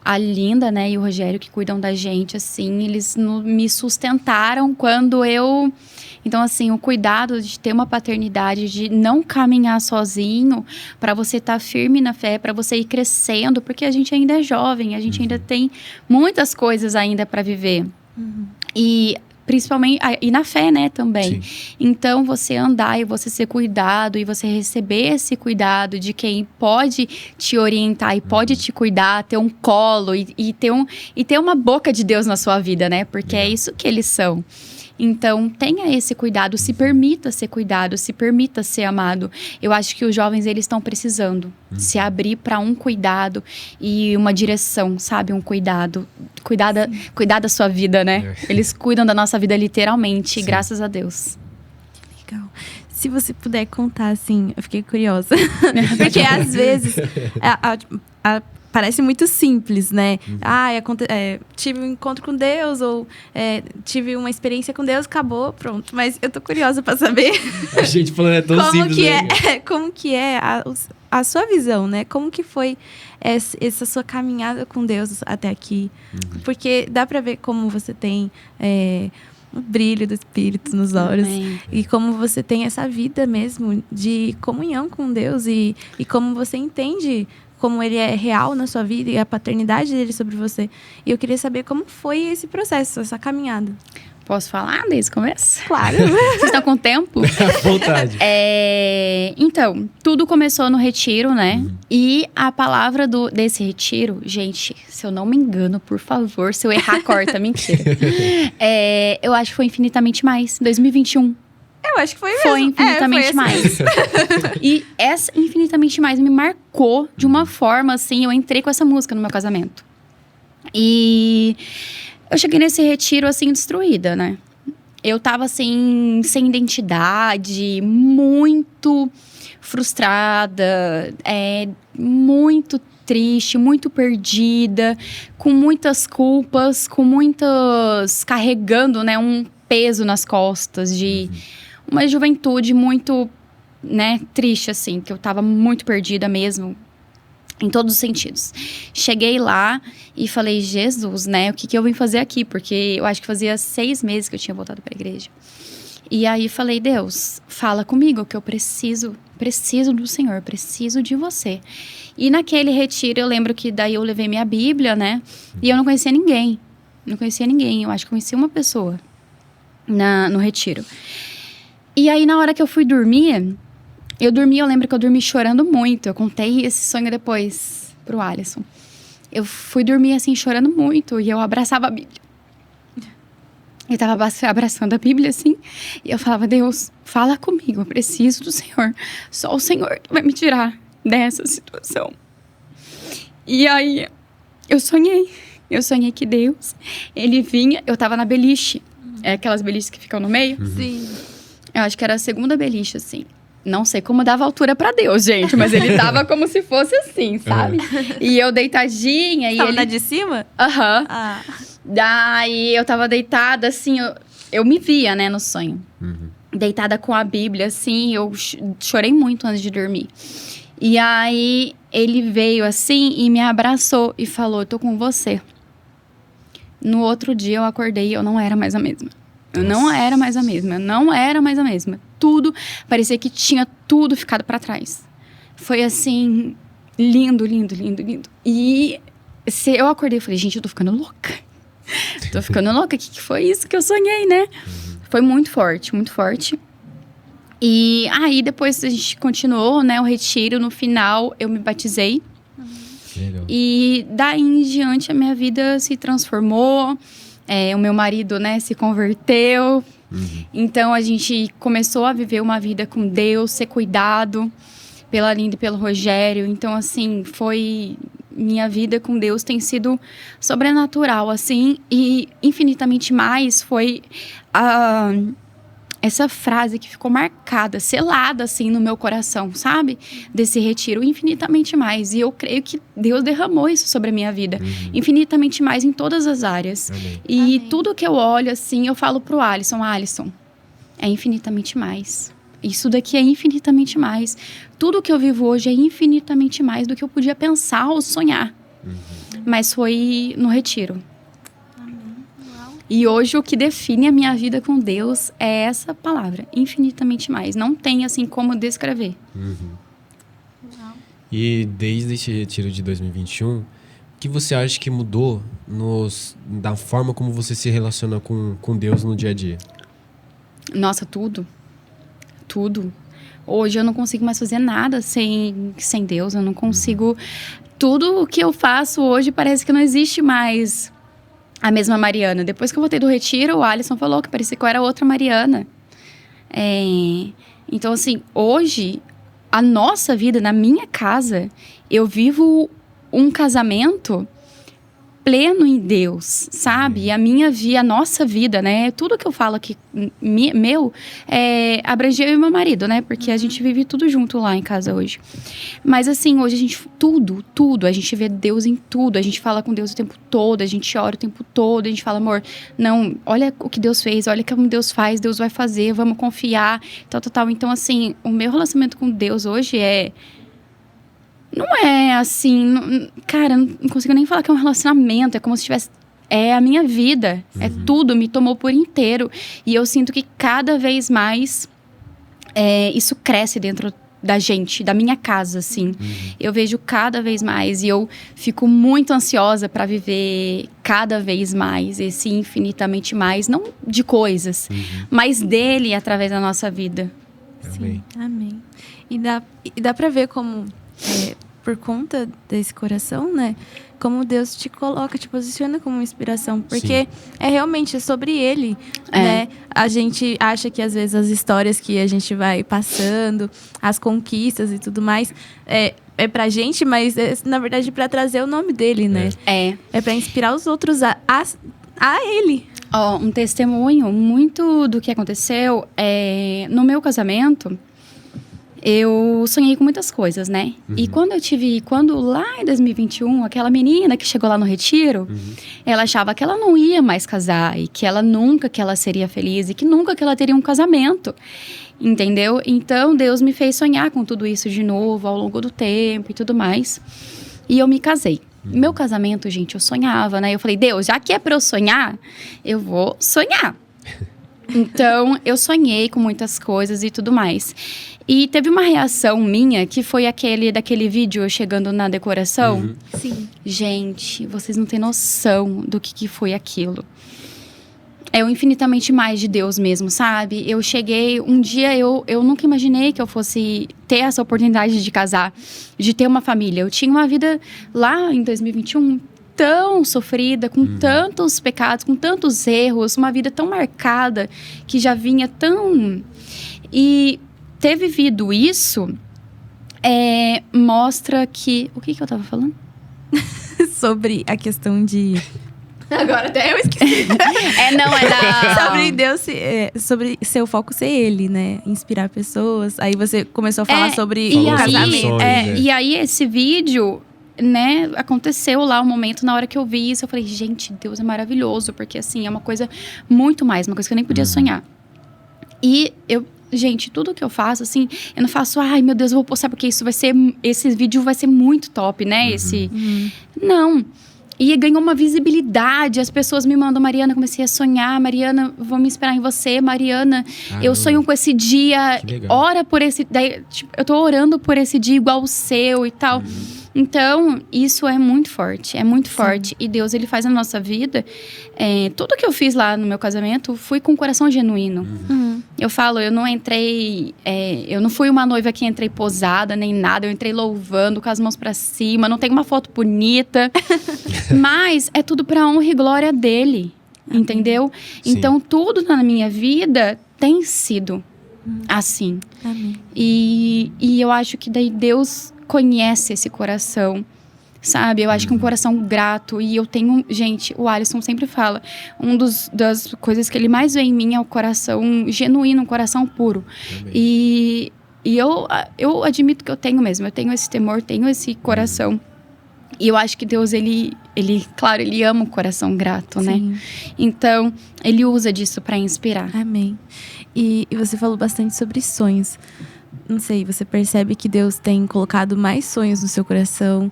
A Linda, né, e o Rogério, que cuidam da gente, assim, eles me sustentaram quando eu... Então, assim, o cuidado de ter uma paternidade, de não caminhar sozinho, para você estar firme na fé, para você ir crescendo, porque a gente ainda é jovem, a gente ainda tem muitas coisas ainda para viver. E principalmente, e na fé, né, também. Sim. Então, você andar e você ser cuidado e você receber esse cuidado de quem pode te orientar e pode te cuidar, ter um colo e ter uma boca de Deus na sua vida, né? Porque é isso que eles são. Então, tenha esse cuidado, se permita ser cuidado, se permita ser amado. Eu acho que os jovens, eles estão precisando se abrir para um cuidado e uma direção, sabe? Um cuidado. Cuidar da sua vida, né? Eles cuidam da nossa vida literalmente, Sim. graças a Deus. Legal. Se você puder contar, assim, eu fiquei curiosa. Porque às vezes parece muito simples, né? Tive um encontro com Deus, ou tive uma experiência com Deus, acabou, pronto. Mas eu tô curiosa pra saber A gente falando é tão simples, né? como que é a sua visão, né? Como que foi essa sua caminhada com Deus até aqui? Porque dá pra ver como você tem o brilho do Espírito nos olhos. Amém. E como você tem essa vida mesmo de comunhão com Deus e como você entende como ele é real na sua vida e a paternidade dele sobre você. E eu queria saber como foi esse processo, essa caminhada. Posso falar desde o começo? Claro. Vocês estão com tempo? À vontade. Então, tudo começou no retiro, né? E a palavra desse retiro, gente, se eu não me engano, por favor, se eu errar, corta, mentira. Eu acho que foi infinitamente mais, 2021. Eu acho que foi mesmo. Foi infinitamente foi mais. E essa infinitamente mais me marcou de uma forma, assim, eu entrei com essa música no meu casamento. E eu cheguei nesse retiro, assim, destruída, né? Eu tava, assim, sem identidade, muito frustrada, muito triste, muito perdida, com muitas culpas, carregando, né, um peso nas costas de uma juventude muito, né, triste, assim, que eu tava muito perdida mesmo, em todos os sentidos. Cheguei lá e falei, Jesus, né, o que eu vim fazer aqui? Porque eu acho que fazia 6 meses que eu tinha voltado pra igreja. E aí falei, Deus, fala comigo, que eu preciso do Senhor, preciso de você. E naquele retiro, eu lembro que daí eu levei minha Bíblia, né, e eu não conhecia ninguém. Eu acho que conhecia uma pessoa no retiro. E aí, na hora que eu fui dormir, eu lembro que eu dormi chorando muito. Eu contei esse sonho depois pro Alisson. Eu fui dormir, assim, chorando muito. E eu abraçava a Bíblia. Eu tava abraçando a Bíblia, assim. E eu falava, Deus, fala comigo. Eu preciso do Senhor. Só o Senhor que vai me tirar dessa situação. E aí, eu sonhei. Eu sonhei que Deus, Ele vinha... Eu tava na beliche. Aquelas beliches que ficam no meio. Sim. Eu acho que era a segunda beliche, assim. Não sei como dava altura pra Deus, gente. Mas ele tava como se fosse assim, sabe? E eu deitadinha. E Tava ele... na de cima? Aham. Ah. Daí eu tava deitada, assim... Eu me via, né, no sonho. Deitada com a Bíblia, assim. Eu chorei muito antes de dormir. E aí, ele veio, assim, e me abraçou. E falou, eu tô com você. No outro dia, eu acordei e eu não era mais a mesma. Eu não era mais a mesma. Tudo, parecia que tinha tudo ficado pra trás. Foi assim, lindo. E eu acordei e falei, gente, eu tô ficando louca. O que foi isso que eu sonhei, né? Foi muito forte, muito forte. E aí, depois a gente continuou, né, o retiro. No final, eu me batizei. Legal. E daí em diante, a minha vida se transformou. O meu marido, né, se converteu. Então, a gente começou a viver uma vida com Deus, ser cuidado pela Linda e pelo Rogério. Então, assim, minha vida com Deus tem sido sobrenatural, assim. E infinitamente mais foi essa frase que ficou marcada, selada, assim, no meu coração, sabe? Desse retiro, infinitamente mais. E eu creio que Deus derramou isso sobre a minha vida. Infinitamente mais em todas as áreas. Amém. E Amém. tudo que eu olho, assim, eu falo pro Alisson, é infinitamente mais. Isso daqui é infinitamente mais. Tudo que eu vivo hoje é infinitamente mais do que eu podia pensar ou sonhar. Mas foi no retiro. E hoje o que define a minha vida com Deus é essa palavra, infinitamente mais. Não tem, assim, como descrever. E desde esse retiro de 2021, o que você acha que mudou da forma como você se relaciona com Deus no dia a dia? Nossa, tudo. Tudo. Hoje eu não consigo mais fazer nada sem Deus. Eu não consigo... Tudo o que eu faço hoje parece que não existe mais a mesma Mariana. Depois que eu voltei do retiro, o Alisson falou que parecia que eu era outra Mariana. Então, assim, hoje, a nossa vida, na minha casa, eu vivo um casamento pleno em Deus, sabe? E a nossa vida, né? Tudo que eu falo aqui, abrange eu e meu marido, né? Porque a gente vive tudo junto lá em casa hoje. Mas assim, hoje a gente, tudo, a gente vê Deus em tudo. A gente fala com Deus o tempo todo, a gente ora o tempo todo, a gente fala, amor, não, olha o que Deus fez, olha como Deus faz, Deus vai fazer, vamos confiar, tal. Então, assim, o meu relacionamento com Deus hoje não é assim... Cara, não consigo nem falar que é um relacionamento. É como se tivesse... É a minha vida. É tudo. Me tomou por inteiro. E eu sinto que cada vez mais... isso cresce dentro da gente. Da minha casa, assim. Eu vejo cada vez mais. E eu fico muito ansiosa para viver cada vez mais. Esse infinitamente mais. Não de coisas. Mas dele através da nossa vida. Sim, amém. E dá pra ver como... por conta desse coração, né? Como Deus te coloca, te posiciona como inspiração. Porque é realmente sobre Ele, né? A gente acha que, às vezes, as histórias que a gente vai passando, as conquistas e tudo mais, é pra gente, mas na verdade, pra trazer o nome dele, né? É pra inspirar os outros a Ele. Um testemunho muito do que aconteceu no meu casamento. Eu sonhei com muitas coisas, né? E quando lá em 2021, aquela menina que chegou lá no retiro, ela achava que ela não ia mais casar e que ela nunca que ela seria feliz e que nunca que ela teria um casamento, entendeu? Então, Deus me fez sonhar com tudo isso de novo ao longo do tempo e tudo mais. E eu me casei. Meu casamento, gente, eu sonhava, né? Eu falei, Deus, já que é pra eu sonhar, eu vou sonhar. Então, eu sonhei com muitas coisas e tudo mais. E teve uma reação minha, que foi daquele vídeo eu chegando na decoração. Sim. Gente, vocês não têm noção do que foi aquilo. É o infinitamente mais de Deus mesmo, sabe? Eu cheguei, um dia eu nunca imaginei que eu fosse ter essa oportunidade de casar, de ter uma família. Eu tinha uma vida lá em 2021 tão sofrida, com tantos pecados, com tantos erros, uma vida tão marcada, que já vinha tão... E ter vivido isso mostra que... O que eu tava falando? Sobre a questão de... Agora até eu esqueci. Sobre Deus, sobre seu foco ser Ele, né? Inspirar pessoas. Aí você começou a falar sobre o casamento. E aí esse vídeo... né, aconteceu lá um momento, na hora que eu vi isso, eu falei, gente, Deus é maravilhoso, porque assim, é uma coisa muito mais, uma coisa que eu nem podia sonhar. E gente, tudo que eu faço, assim, eu não faço, ai meu Deus, eu vou postar porque esse vídeo vai ser muito top, né, não. E ganhou uma visibilidade, as pessoas me mandam, Mariana, comecei a sonhar, Mariana, vou me inspirar em você, Mariana, eu sonho com esse dia, ora por esse, daí, tipo, eu tô orando por esse dia igual o seu e tal. Então, isso é muito forte, forte. E Deus, Ele faz na nossa vida. Tudo que eu fiz lá no meu casamento, fui com o coração genuíno. Eu falo, eu não entrei... eu não fui uma noiva que entrei posada, nem nada. Eu entrei louvando, com as mãos pra cima. Não tenho uma foto bonita. Mas é tudo pra honra e glória dele. Entendeu? Sim. Então, tudo na minha vida tem sido assim. Amém. E eu acho que daí Deus... conhece esse coração, sabe? Eu acho que é um coração grato. E eu tenho... Gente, o Alisson sempre fala... das coisas que ele mais vê em mim é o coração genuíno, um coração puro. E eu admito que eu tenho mesmo. Eu tenho esse temor, tenho esse coração. E eu acho que Deus, ele claro, Ele ama o coração grato, né? Então, Ele usa disso para inspirar. Amém. E você falou bastante sobre sonhos. Não sei, você percebe que Deus tem colocado mais sonhos no seu coração?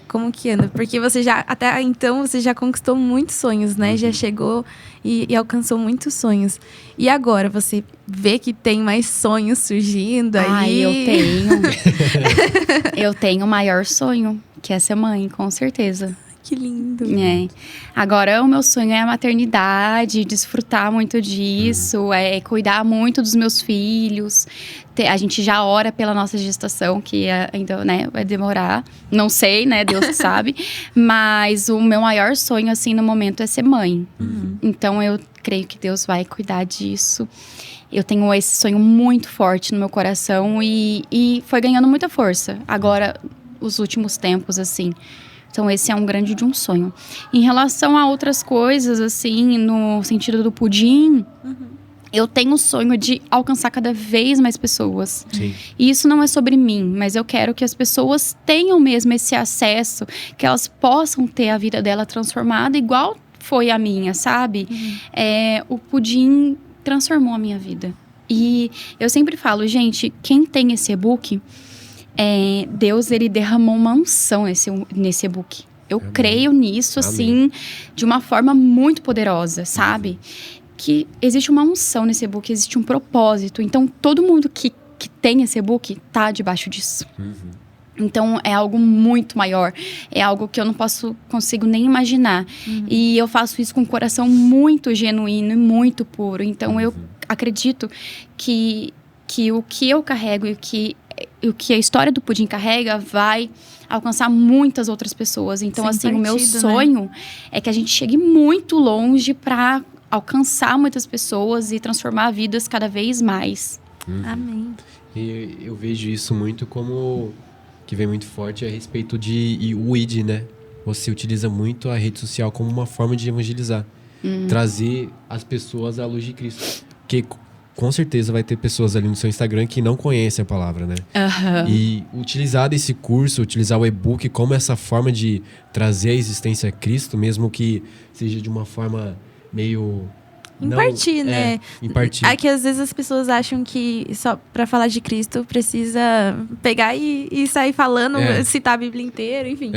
Como que anda? Porque até então, você já conquistou muitos sonhos, né? Já chegou e alcançou muitos sonhos. E agora, você vê que tem mais sonhos surgindo aí? Eu tenho. Eu tenho o maior sonho, que é ser mãe, com certeza. Que lindo. É. Agora, o meu sonho é a maternidade, desfrutar muito disso, é cuidar muito dos meus filhos. A gente já ora pela nossa gestação, que ainda, né, vai demorar. Não sei, né, Deus que sabe. Mas o meu maior sonho, assim, no momento é ser mãe. Então, eu creio que Deus vai cuidar disso. Eu tenho esse sonho muito forte no meu coração e foi ganhando muita força. Agora, os últimos tempos, assim. Então, esse é um grande de um sonho. Em relação a outras coisas, assim, no sentido do pudim, eu tenho o sonho de alcançar cada vez mais pessoas. Sim. E isso não é sobre mim, mas eu quero que as pessoas tenham mesmo esse acesso, que elas possam ter a vida dela transformada igual foi a minha, sabe? O pudim transformou a minha vida. E eu sempre falo, gente, quem tem esse e-book... Deus, ele derramou uma unção nesse e-book. Eu creio nisso, assim, de uma forma muito poderosa, sabe? Que existe uma unção nesse e-book, existe um propósito. Então, todo mundo que tem esse e-book tá debaixo disso. Então, é algo muito maior. É algo que eu não consigo nem imaginar. E eu faço isso com um coração muito genuíno e muito puro. Então, eu acredito que o que eu carrego e o que a história do pudim carrega vai alcançar muitas outras pessoas. Então, Sem assim, o meu partido, sonho é que a gente chegue muito longe para alcançar muitas pessoas e transformar vidas cada vez mais. Amém. E eu vejo isso muito como... que vem muito forte a respeito de o ID, né? Você utiliza muito a rede social como uma forma de evangelizar. Trazer as pessoas à luz de Cristo. Porque... com certeza vai ter pessoas ali no seu Instagram que não conhecem a palavra, né? E utilizar desse curso, utilizar o e-book como essa forma de trazer a existência a Cristo, mesmo que seja de uma forma meio... Impartir, né? Impartir. É que às vezes as pessoas acham que só pra falar de Cristo precisa pegar e sair falando, citar a Bíblia inteira, enfim.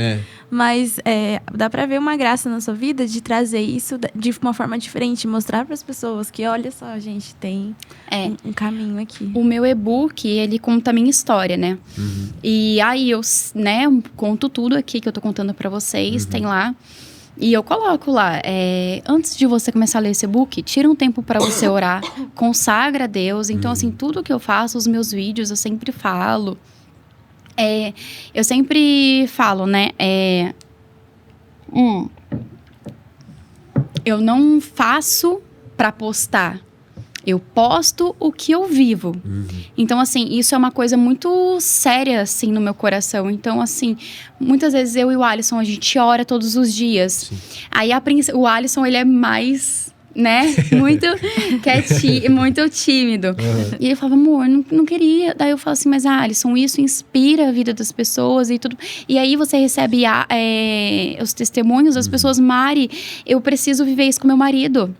Mas dá pra ver uma graça na sua vida de trazer isso de uma forma diferente, mostrar pras pessoas que, olha só, gente, tem um caminho aqui. O meu e-book, ele conta a minha história, né? E aí eu, né, conto tudo aqui que eu tô contando pra vocês, tem lá. E eu coloco lá, antes de você começar a ler esse e-book, tira um tempo para você orar, consagra a Deus. Então, assim, tudo que eu faço, os meus vídeos, eu sempre falo. Eu sempre falo, né? Eu não faço para postar. Eu posto o que eu vivo. Então, assim, isso é uma coisa muito séria, assim, no meu coração. Então, assim, muitas vezes eu e o Alisson, a gente ora todos os dias. Aí, o Alisson, ele é mais, né, muito quietinho, muito tímido. E ele falava, amor, não queria. Daí eu falo assim, mas Alisson, isso inspira a vida das pessoas e tudo. E aí você recebe os testemunhos das pessoas. Mari, eu preciso viver isso com meu marido.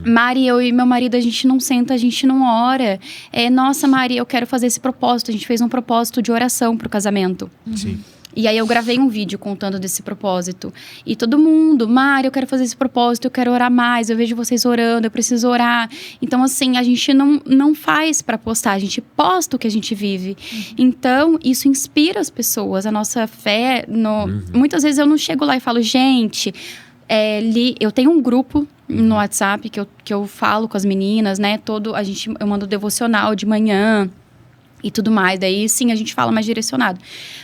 Mari, eu e meu marido, a gente não senta, a gente não ora. Nossa, Mari, eu quero fazer esse propósito. A gente fez um propósito de oração pro casamento. Sim. E aí eu gravei um vídeo contando desse propósito. E todo mundo, Mari, eu quero fazer esse propósito, eu quero orar mais, eu vejo vocês orando, eu preciso orar. Então, assim, a gente não faz pra postar, a gente posta o que a gente vive. Então, isso inspira as pessoas, a nossa fé. Muitas vezes eu não chego lá e falo, gente... eu tenho um grupo no WhatsApp que eu falo com as meninas, né? Eu mando devocional de manhã e tudo mais. Daí, sim, a gente fala mais direcionado.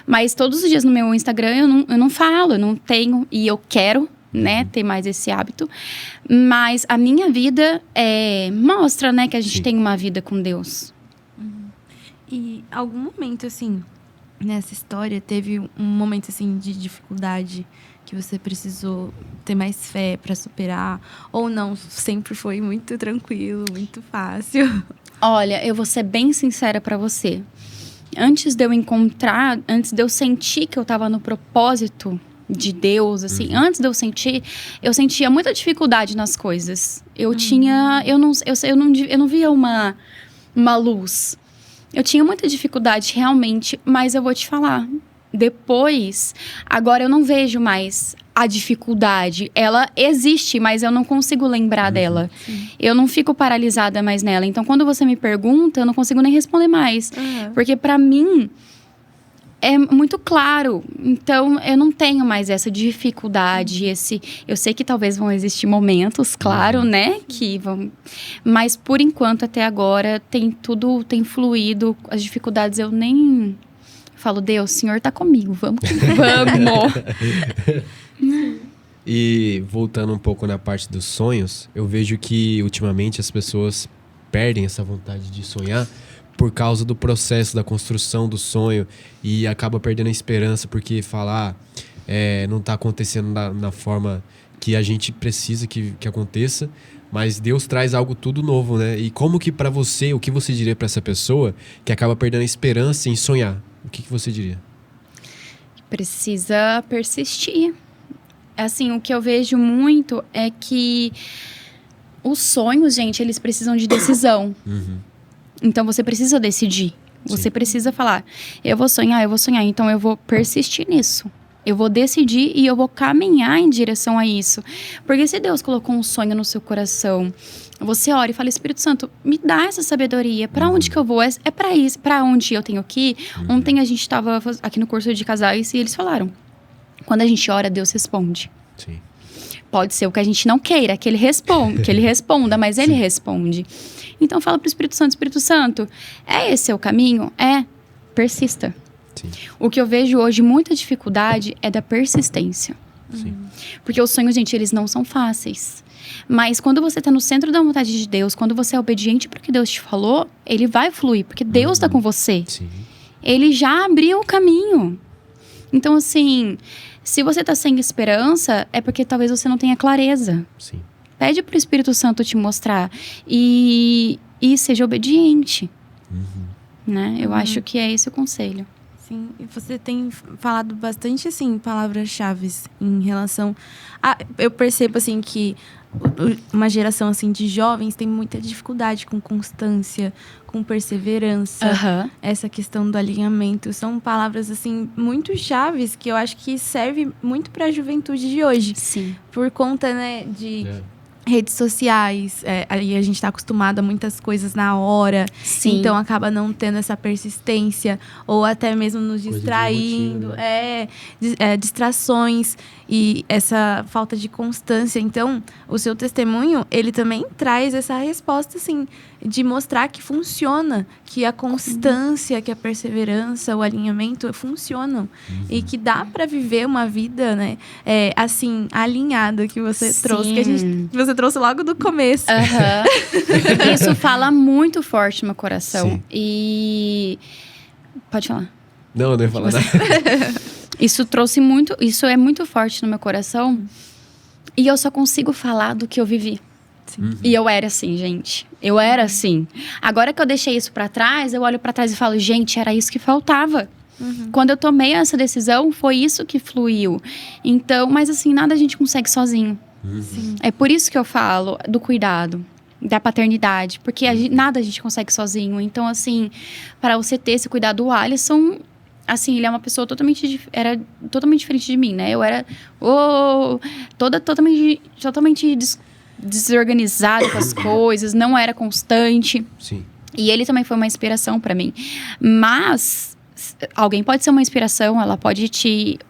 Mas todos os dias no meu Instagram eu não falo, eu não tenho. E eu quero, né, ter mais esse hábito. Mas a minha vida mostra, né, que a gente tem uma vida com Deus. E algum momento, assim, nessa história, teve um momento, assim, de dificuldade que você precisou ter mais fé para superar? Ou não, sempre foi muito tranquilo, muito fácil? Olha, eu vou ser bem sincera para você. Antes de eu sentir que eu tava no propósito de Deus, assim, antes de eu sentia muita dificuldade nas coisas. Eu não via uma luz. Eu tinha muita dificuldade, realmente, mas eu vou te falar... Depois, agora eu não vejo mais a dificuldade. Ela existe, mas eu não consigo lembrar dela. Eu não fico paralisada mais nela. Então, quando você me pergunta, eu não consigo nem responder mais. Porque, pra mim, é muito claro. Então, eu não tenho mais essa dificuldade, eu sei que talvez vão existir momentos, claro, né? Que vão, mas por enquanto, até agora, tem fluído. As dificuldades eu nem falo, Deus, o Senhor tá comigo, vamos que vamos. E voltando um pouco na parte dos sonhos, eu vejo que ultimamente as pessoas perdem essa vontade de sonhar por causa do processo da construção do sonho e acaba perdendo a esperança porque falar não está acontecendo na forma que a gente precisa que aconteça, mas Deus traz algo tudo novo, né? E como que para você, o que você diria para essa pessoa que acaba perdendo a esperança em sonhar? O que você diria? Precisa persistir. Assim, o que eu vejo muito é que os sonhos, gente, eles precisam de decisão. Então, você precisa decidir. Você precisa falar, eu vou sonhar. Então, eu vou persistir nisso. Eu vou decidir e eu vou caminhar em direção a isso. Porque se Deus colocou um sonho no seu coração, você ora e fala, Espírito Santo, me dá essa sabedoria. Para onde que eu vou? É para isso, para onde eu tenho que ir? Ontem a gente estava aqui no curso de casais e eles falaram, quando a gente ora, Deus responde. Sim. Pode ser o que a gente não queira, que ele responda, mas ele responde. Então fala pro Espírito Santo, é esse o caminho? Persista. Sim. O que eu vejo hoje, muita dificuldade, é da persistência. Sim. Porque os sonhos, gente, eles não são fáceis. Mas quando você tá no centro da vontade de Deus, quando você é obediente pro que Deus te falou, ele vai fluir, porque Deus tá com você. Sim. Ele já abriu o caminho. Então, assim, se você tá sem esperança, é porque talvez você não tenha clareza. Sim. Pede pro Espírito Santo te mostrar e seja obediente, né? Eu acho que é esse o conselho. Sim, e você tem falado bastante, assim, palavras-chave em relação a... Eu percebo, assim, que uma geração, assim, de jovens tem muita dificuldade com constância, com perseverança. Essa questão do alinhamento. São palavras, assim, muito chaves que eu acho que serve muito para a juventude de hoje. Sim. Por conta, né, de... redes sociais, aí a gente está acostumado a muitas coisas na hora. Sim. Então acaba não tendo essa persistência, ou até mesmo nos Coisa de distraindo, rotina. Distrações e essa falta de constância. Então, o seu testemunho, ele também traz essa resposta, assim, de mostrar que funciona, que a constância, que a perseverança, o alinhamento funcionam. E que dá para viver uma vida, né, assim, alinhada, que você trouxe, que você trouxe logo do começo. Isso fala muito forte no meu coração. Sim. E... Pode falar. Não ia falar nada. Isso é muito forte no meu coração. E eu só consigo falar do que eu vivi. E eu era assim, gente. Eu era assim. Agora que eu deixei isso pra trás, eu olho pra trás e falo, gente, era isso que faltava. Quando eu tomei essa decisão, foi isso que fluiu. Então, mas assim, nada a gente consegue sozinho. É por isso que eu falo do cuidado, da paternidade. Porque nada a gente consegue sozinho. Então, assim, para você ter esse cuidado, o Alisson... Assim, ele é uma pessoa era totalmente diferente de mim, né? Eu era totalmente desorganizada com as coisas, não era constante. Sim. E ele também foi uma inspiração pra mim. Mas alguém pode ser uma inspiração, ela pode te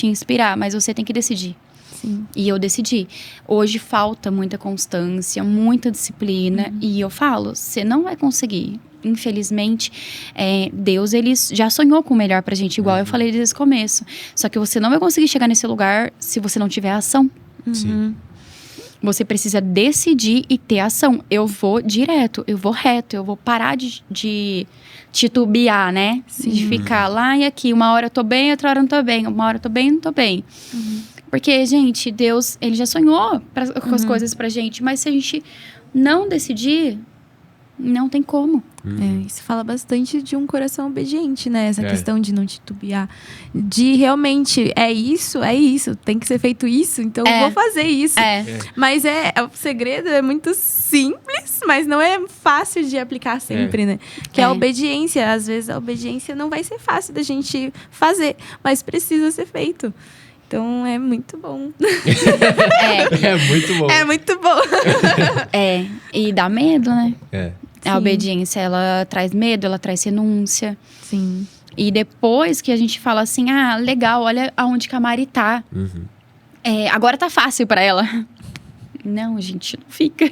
inspirar, mas você tem que decidir. Sim. E eu decidi. Hoje falta muita constância, muita disciplina. E eu falo, você não vai conseguir. Infelizmente, Deus, ele já sonhou com o melhor pra gente, igual eu falei desde o começo. Só que você não vai conseguir chegar nesse lugar se você não tiver ação. Sim. Você precisa decidir e ter ação. Eu vou direto, eu vou reto, eu vou parar de titubear, né? Sim. De ficar lá e aqui. Uma hora eu tô bem, outra hora eu não tô bem. Uma hora eu tô bem, não tô bem. Porque, gente, Deus, ele já sonhou com as coisas pra gente. Mas se a gente não decidir, não tem como. Isso fala bastante de um coração obediente, né? Essa questão de não titubear. De realmente, é isso, tem que ser feito isso, então eu vou fazer isso. Mas o segredo é muito simples, mas não é fácil de aplicar sempre, né? Que é a obediência. Às vezes a obediência não vai ser fácil da gente fazer, mas precisa ser feito. Então, é muito bom. É muito bom. É muito bom. E dá medo, né? A obediência, ela traz medo, ela traz renúncia. Sim. E depois que a gente fala assim, legal, olha aonde que a Mari tá. Agora tá fácil pra ela. Não, gente, não fica.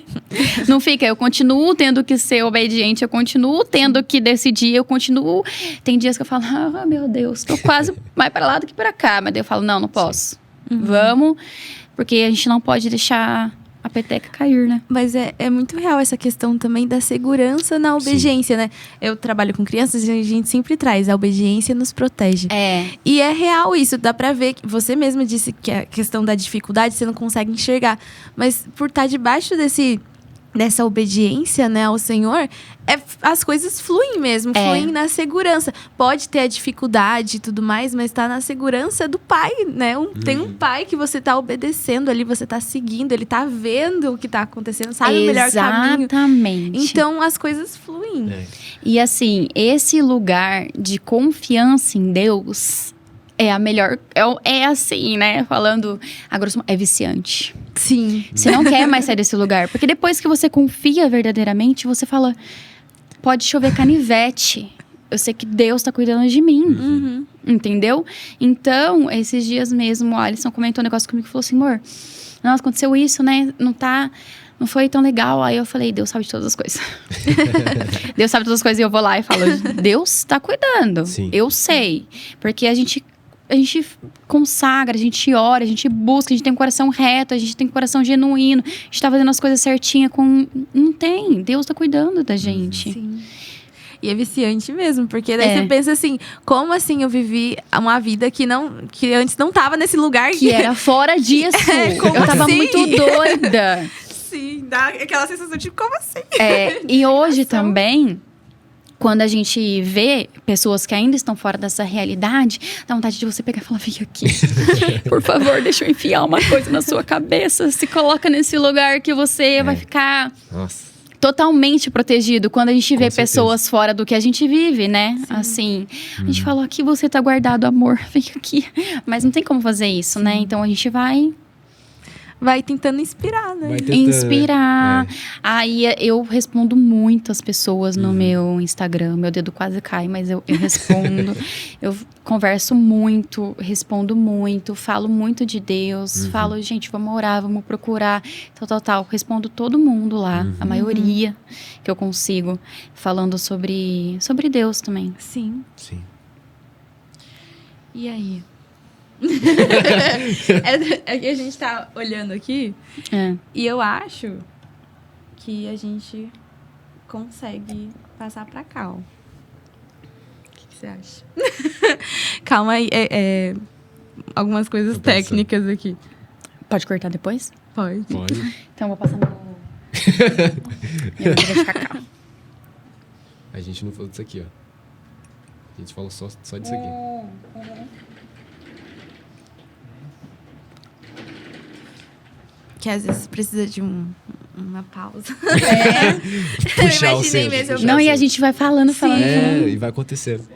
Não fica. Eu continuo tendo que ser obediente, eu continuo tendo que decidir, eu continuo... Tem dias que eu falo, meu Deus, tô quase mais pra lá do que pra cá. Mas daí eu falo, não posso. Vamos, porque a gente não pode deixar a peteca cair, né? Mas é muito real essa questão também da segurança na obediência, né? Eu trabalho com crianças e a gente sempre traz a obediência nos protege. E é real isso, dá pra ver. Você mesma disse que a questão da dificuldade você não consegue enxergar. Mas por estar debaixo dessa obediência, né, ao Senhor, as coisas fluem mesmo, fluem na segurança. Pode ter a dificuldade e tudo mais, mas tá na segurança do Pai, né? Tem um Pai que você tá obedecendo ali, você tá seguindo, ele tá vendo o que tá acontecendo, sabe o melhor caminho. Exatamente. Então, as coisas fluem. E assim, esse lugar de confiança em Deus é a melhor... É assim, né? Falando a grosso modo, é viciante. Sim. Você não quer mais sair desse lugar. Porque depois que você confia verdadeiramente, você fala... Pode chover canivete. Eu sei que Deus tá cuidando de mim. Entendeu? Então, esses dias mesmo, a Alisson comentou um negócio comigo e falou assim... Amor, nossa, aconteceu isso, né? Não foi tão legal. Aí eu falei, Deus sabe de todas as coisas. Deus sabe de todas as coisas. E eu vou lá e falo, Deus tá cuidando. Sim. Eu sei. Porque a gente consagra, a gente ora, a gente busca, a gente tem um coração reto, a gente tem um coração genuíno, a gente tá fazendo as coisas certinhas com... Não tem, Deus tá cuidando da gente. Sim. E é viciante mesmo, porque daí você pensa assim, como assim eu vivi uma vida que antes não tava nesse lugar que era fora disso. Como eu tava assim? muito doida. Sim, dá aquela sensação de como assim? E hoje também... Quando a gente vê pessoas que ainda estão fora dessa realidade, dá vontade de você pegar e falar, vem aqui. Por favor, deixa eu enfiar uma coisa na sua cabeça. Se coloca nesse lugar que você vai ficar totalmente protegido. Quando a gente vê pessoas fora do que a gente vive, né? Sim. Assim, a gente fala, aqui você tá guardado, amor. Vem aqui. Mas não tem como fazer isso, né? Então, a gente vai tentando inspirar, né? Inspirar. Aí eu respondo muito as pessoas no meu Instagram. Meu dedo quase cai, mas eu respondo. Eu converso muito, respondo muito, falo muito de Deus. Falo, gente, vamos orar, vamos procurar, tal. Respondo todo mundo lá, a maioria que eu consigo. Falando sobre Deus também. Sim. E aí? É que a gente tá olhando aqui e eu acho que a gente consegue passar pra cá, ó. O que você acha? Calma aí, algumas coisas técnicas aqui. Pode cortar depois? Pode. Então eu vou passar meu vidro de cacau. A gente não falou disso aqui, ó. A gente falou só disso aqui. Que às vezes precisa de uma pausa. Puxar eu o imaginei centro. mesmo. Não, e a gente vai falando. E vai acontecendo.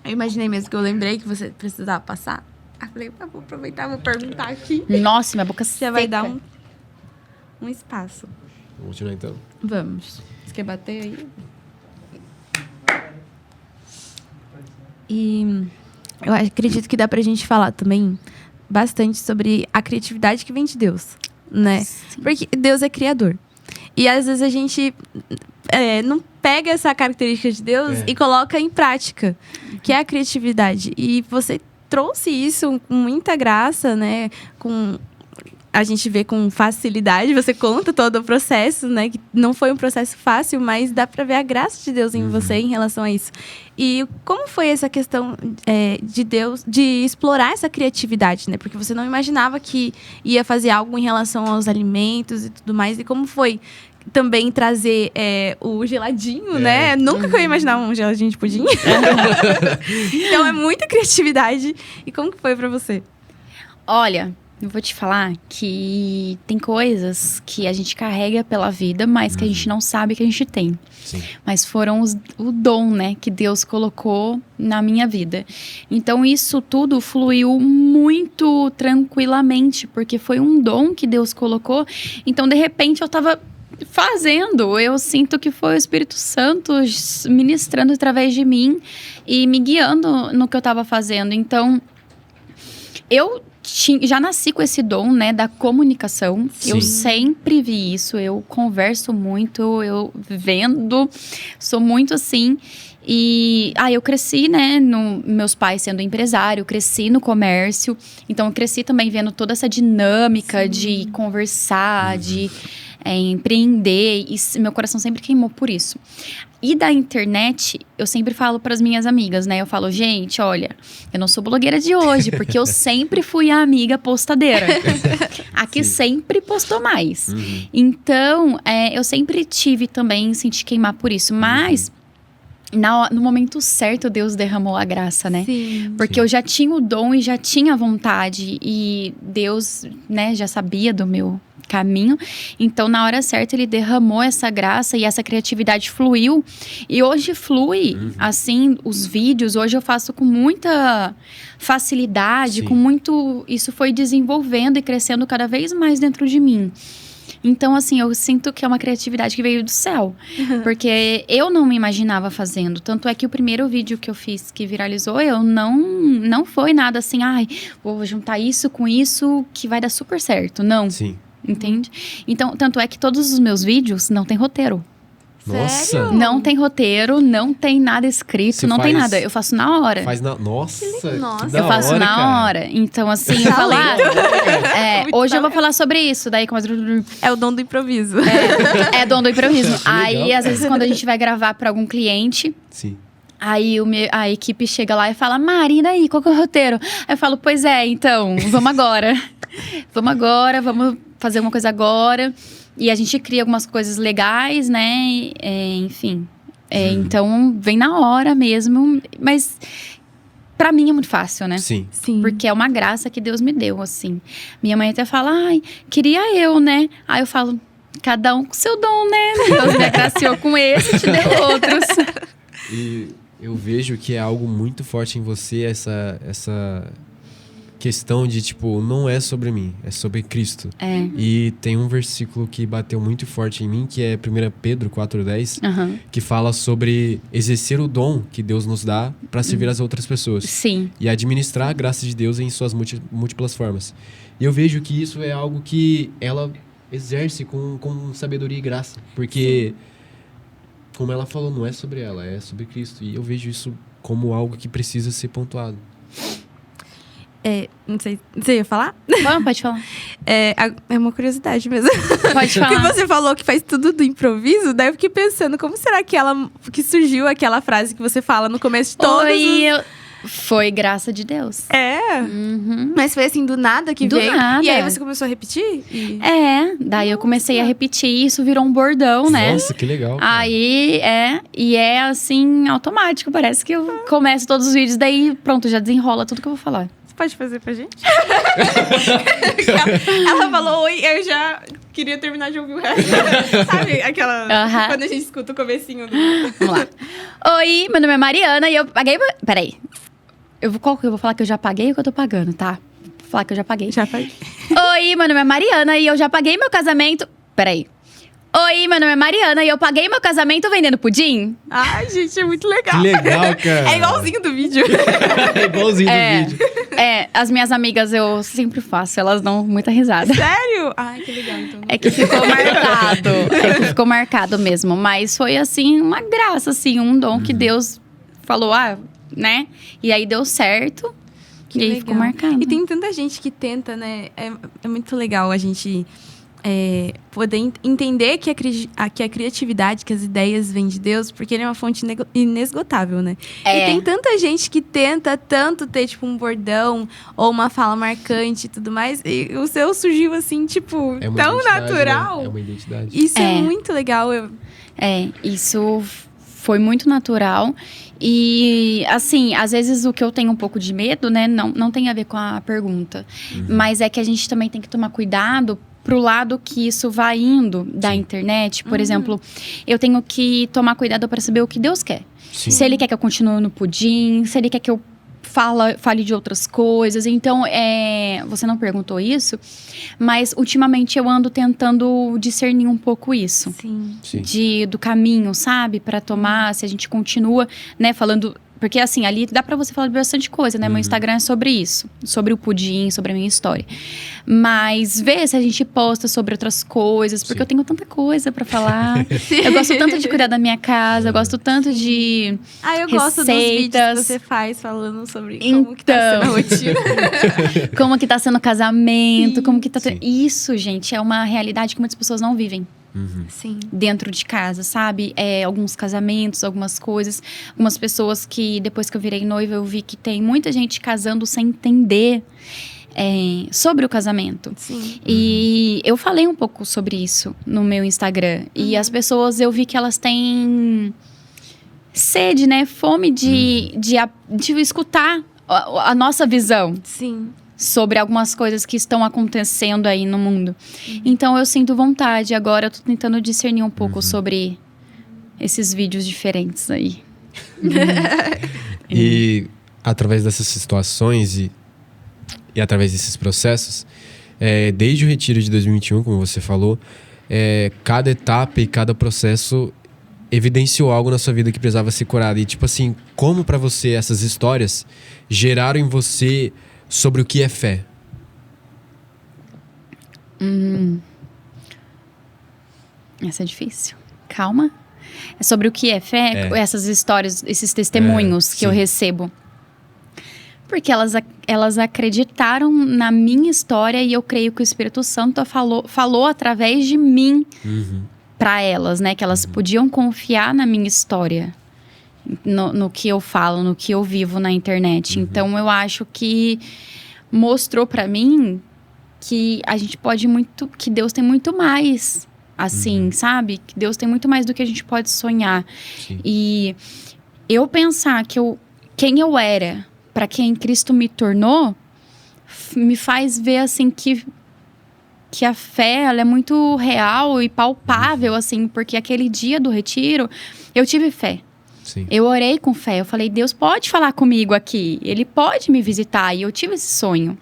Eu imaginei mesmo que eu lembrei que você precisava passar. Aí eu falei, vou aproveitar, vou perguntar aqui. Nossa, minha boca Já seca. vai dar um espaço. Vamos continuar então? Vamos. Você quer bater aí? E eu acredito que dá pra gente falar também bastante sobre a criatividade que vem de Deus, né? Sim. Porque Deus é criador. E às vezes a gente não pega essa característica de Deus e coloca em prática, que é a criatividade. E você trouxe isso com muita graça, né? A gente vê com facilidade, você conta todo o processo, né? Que não foi um processo fácil, mas dá pra ver a graça de Deus em você em relação a isso. E como foi essa questão de Deus, de explorar essa criatividade, né? Porque você não imaginava que ia fazer algo em relação aos alimentos e tudo mais. E como foi também trazer o geladinho, né? Nunca que eu ia imaginar um geladinho de pudim. Então, é muita criatividade. E como que foi pra você? Olha... Eu vou te falar que tem coisas que a gente carrega pela vida, mas que a gente não sabe que a gente tem. Sim. Mas foram o dom, né, que Deus colocou na minha vida. Então, isso tudo fluiu muito tranquilamente, porque foi um dom que Deus colocou. Então, de repente, eu tava fazendo. Eu sinto que foi o Espírito Santo ministrando através de mim e me guiando no que eu estava fazendo. Então, eu já nasci com esse dom, né, da comunicação. Sim. Eu sempre vi isso. Eu converso muito, eu vendo, sou muito assim. E eu cresci, né, meus pais sendo empresário, cresci no comércio. Então, eu cresci também vendo toda essa dinâmica de conversar, de empreender. E meu coração sempre queimou por isso. E da internet, eu sempre falo para as minhas amigas, né? Eu falo, gente, olha, eu não sou blogueira de hoje, porque eu sempre fui a amiga postadeira. Aqui sempre postou mais. Então, eu sempre tive também, senti queimar por isso. Mas, no momento certo, Deus derramou a graça, né? Sim. Porque eu já tinha o dom e já tinha a vontade. E Deus, né, já sabia do meu caminho. Então, na hora certa, ele derramou essa graça e essa criatividade fluiu. E hoje flui, assim, os vídeos. Hoje eu faço com muita facilidade, com muito... Isso foi desenvolvendo e crescendo cada vez mais dentro de mim. Então, assim, eu sinto que é uma criatividade que veio do céu. Porque eu não me imaginava fazendo. Tanto é que o primeiro vídeo que eu fiz, que viralizou, eu não foi nada assim, vou juntar isso com isso, que vai dar super certo. Não. Sim. Entende? Então, tanto é que todos os meus vídeos não tem roteiro. Nossa. Sério? Não tem roteiro, não tem nada escrito, Você não tem faz- nada. Eu faço na hora. Nossa, Nossa. que da Eu faço hora, na cara. hora. Então, assim, eu falei. Muito Hoje eu vou talento. falar sobre isso. Daí começa. É o dom do improviso. É dom do improviso. Que legal, Aí, às vezes, quando a gente vai gravar pra algum cliente. Sim. Aí a equipe chega lá e fala, Mari, e daí, qual que é o roteiro? Aí eu falo, pois é, então, vamos agora. Vamos fazer uma coisa agora. E a gente cria algumas coisas legais, né? Enfim. Então, vem na hora mesmo. Mas, pra mim, é muito fácil, né? Sim. Sim. Porque é uma graça que Deus me deu, assim. Minha mãe até fala, queria eu, né? Aí eu falo, cada um com seu dom, né? Deus me agraciou com esse e te deu outros. E eu vejo que é algo muito forte em você, essa questão de, tipo, não é sobre mim, é sobre Cristo. E tem um versículo que bateu muito forte em mim, que é 1 Pedro 4,10, que fala sobre exercer o dom que Deus nos dá para servir as outras pessoas. Sim. E administrar a graça de Deus em suas múltiplas formas. E eu vejo que isso é algo que ela exerce com sabedoria e graça. Porque, como ela falou, não é sobre ela, é sobre Cristo. E eu vejo isso como algo que precisa ser pontuado. Não sei, você ia falar? Pode falar. É uma curiosidade mesmo. Pode Porque falar. você falou que faz tudo do improviso, daí eu fiquei pensando, como será que surgiu aquela frase que você fala no começo de todos Foi graça de Deus. Mas foi assim, do nada que Do veio. nada. E aí você começou a repetir? Daí eu comecei a repetir e isso virou um bordão, né? Nossa, que legal. Cara. Aí, e é assim, automático. Parece que eu começo todos os vídeos, daí pronto, já desenrola tudo que eu vou falar. Você pode fazer pra gente? Ela falou oi, eu já queria terminar de ouvir o resto. Sabe aquela... Quando a gente escuta o comecinho do... Vamos lá. Oi, meu nome é Mariana e eu paguei... Peraí. Qual que eu vou falar que eu já paguei ou que eu tô pagando, tá? Vou falar que eu já paguei. Já paguei. Oi, meu nome é Mariana e eu já paguei meu casamento... Peraí. Oi, meu nome é Mariana e eu paguei meu casamento vendendo pudim. Ai, gente, é muito legal. Que legal, cara. É igualzinho do vídeo. É igualzinho do vídeo. As minhas amigas eu sempre faço, elas dão muita risada. Sério? Ai, que legal, então. É que ficou marcado. Ficou marcado mesmo. Mas foi, assim, uma graça, assim, um dom que Deus falou, né? E aí deu certo. Que e aí legal. ficou marcado. E tem tanta gente que tenta, né? É muito legal a gente poder entender que a criatividade, que as ideias vêm de Deus, porque ele é uma fonte inesgotável, né? E tem tanta gente que tenta tanto ter, tipo, um bordão ou uma fala marcante e tudo mais. E o seu surgiu, assim, tipo, É uma tão identidade, natural. né? É uma identidade. Isso é muito legal. Isso foi muito natural. E, assim, às vezes o que eu tenho um pouco de medo, né? Não tem a ver com a pergunta. Mas é que a gente também tem que tomar cuidado pro lado que isso vai indo da internet. Por exemplo, eu tenho que tomar cuidado para saber o que Deus quer. Sim. Se ele quer que eu continue no pudim, se ele quer que eu fale de outras coisas. Então, você não perguntou isso, mas ultimamente eu ando tentando discernir um pouco isso. Sim. Do caminho, sabe? Pra tomar, se a gente continua, né, falando... Porque, assim, ali dá pra você falar de bastante coisa, né? Meu Instagram é sobre isso. Sobre o pudim, sobre a minha história. Mas ver se a gente posta sobre outras coisas. Porque eu tenho tanta coisa pra falar. Eu gosto tanto de cuidar da minha casa. Eu gosto tanto de eu gosto dos vídeos que você faz falando sobre como que tá sendo a rotina. Como que tá sendo o casamento. Como que tá... Isso, gente, é uma realidade que muitas pessoas não vivem. Sim. Dentro de casa, sabe? Alguns casamentos, algumas coisas. Algumas pessoas que, depois que eu virei noiva, eu vi que tem muita gente casando sem entender sobre o casamento. Sim. E eu falei um pouco sobre isso no meu Instagram. E as pessoas, eu vi que elas têm sede, né? Fome de escutar a nossa visão. Sim. Sobre algumas coisas que estão acontecendo aí no mundo. Então, eu sinto vontade. Agora, eu tô tentando discernir um pouco sobre esses vídeos diferentes aí. E através dessas situações e através desses processos, desde o retiro de 2021, como você falou, cada etapa e cada processo evidenciou algo na sua vida que precisava ser curado. E, tipo assim, como pra você essas histórias geraram em você... sobre o que é fé? Essa é difícil. Calma. É sobre o que é fé, essas histórias, esses testemunhos que eu recebo. Porque elas acreditaram na minha história e eu creio que o Espírito Santo falou através de mim para elas, né? Que elas podiam confiar na minha história. No que eu falo, no que eu vivo na internet. Então, eu acho que mostrou pra mim que a gente pode muito... Que Deus tem muito mais, assim, sabe? Que Deus tem muito mais do que a gente pode sonhar. Sim. E eu pensar que quem eu era, pra quem Cristo me tornou, me faz ver, assim, que a fé, ela é muito real e palpável, assim. Porque aquele dia do retiro, eu tive fé. Sim. Eu orei com fé, eu falei, Deus pode falar comigo aqui, Ele pode me visitar, e eu tive esse sonho.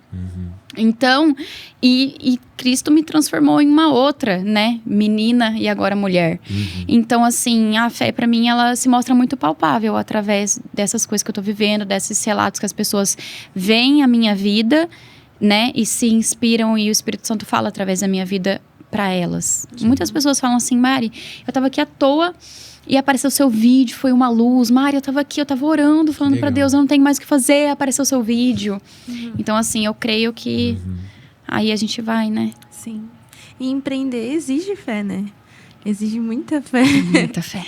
Então, e Cristo me transformou em uma outra, né, menina e agora mulher. Então, assim, a fé pra mim, ela se mostra muito palpável através dessas coisas que eu tô vivendo, desses relatos que as pessoas veem a minha vida, né, e se inspiram, e o Espírito Santo fala através da minha vida pra elas. Muitas pessoas falam assim, Mari, eu tava aqui à toa, e apareceu o seu vídeo, foi uma luz. Mari, eu tava aqui, eu tava orando, falando pra Deus, eu não tenho mais o que fazer, apareceu o seu vídeo. Então, assim, eu creio que aí a gente vai, né? Sim. E empreender exige fé, né? Exige muita fé. Muita fé.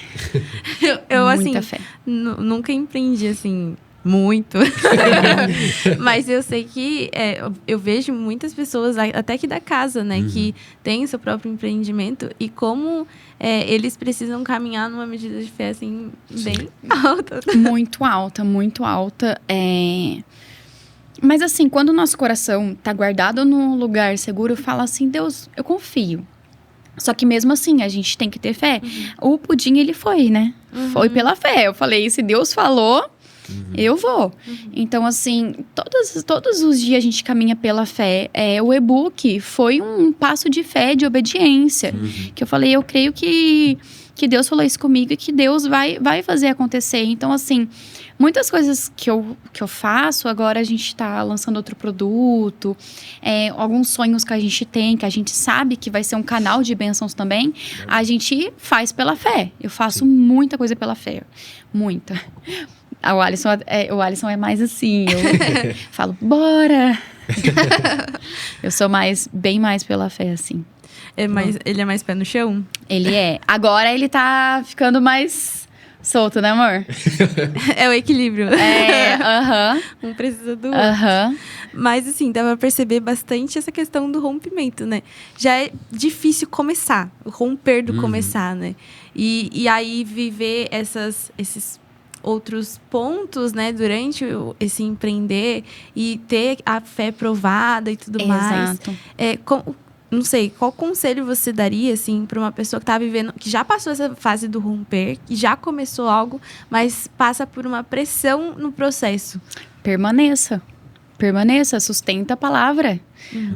eu muita assim, fé. Nunca empreendi, assim, muito. Mas eu sei que eu vejo muitas pessoas, até que da casa, né? Que tem seu próprio empreendimento. E como eles precisam caminhar numa medida de fé, assim, bem alta. Muito alta, muito alta. Mas assim, quando o nosso coração tá guardado num lugar seguro, fala assim, Deus, eu confio. Só que mesmo assim, a gente tem que ter fé. O pudim, ele foi, né? Foi pela fé. Eu falei, se Deus falou... eu vou. Então, assim, todos os dias a gente caminha pela fé. O e-book foi um passo de fé, de obediência. Que eu falei, eu creio que Deus falou isso comigo e que Deus vai fazer acontecer. Então, assim, muitas coisas que eu faço, agora a gente tá lançando outro produto, alguns sonhos que a gente tem, que a gente sabe que vai ser um canal de bênçãos também, a gente faz pela fé. Eu faço muita coisa pela fé. Muita. O Alisson é mais assim, eu falo, bora! Eu sou bem mais pela fé, assim. Ele é mais pé no chão? Ele é. Agora ele tá ficando mais solto, né, amor? É o equilíbrio. Um precisa do outro. Mas, assim, dá pra perceber bastante essa questão do rompimento, né? Já é difícil começar, o romper do começar, né? E aí viver esses outros pontos, né, durante esse empreender e ter a fé provada e tudo mais. Exato. Não sei, qual conselho você daria, assim, para uma pessoa que tá vivendo, que já passou essa fase do romper, que já começou algo, mas passa por uma pressão no processo? permaneça. Permaneça, sustenta a palavra.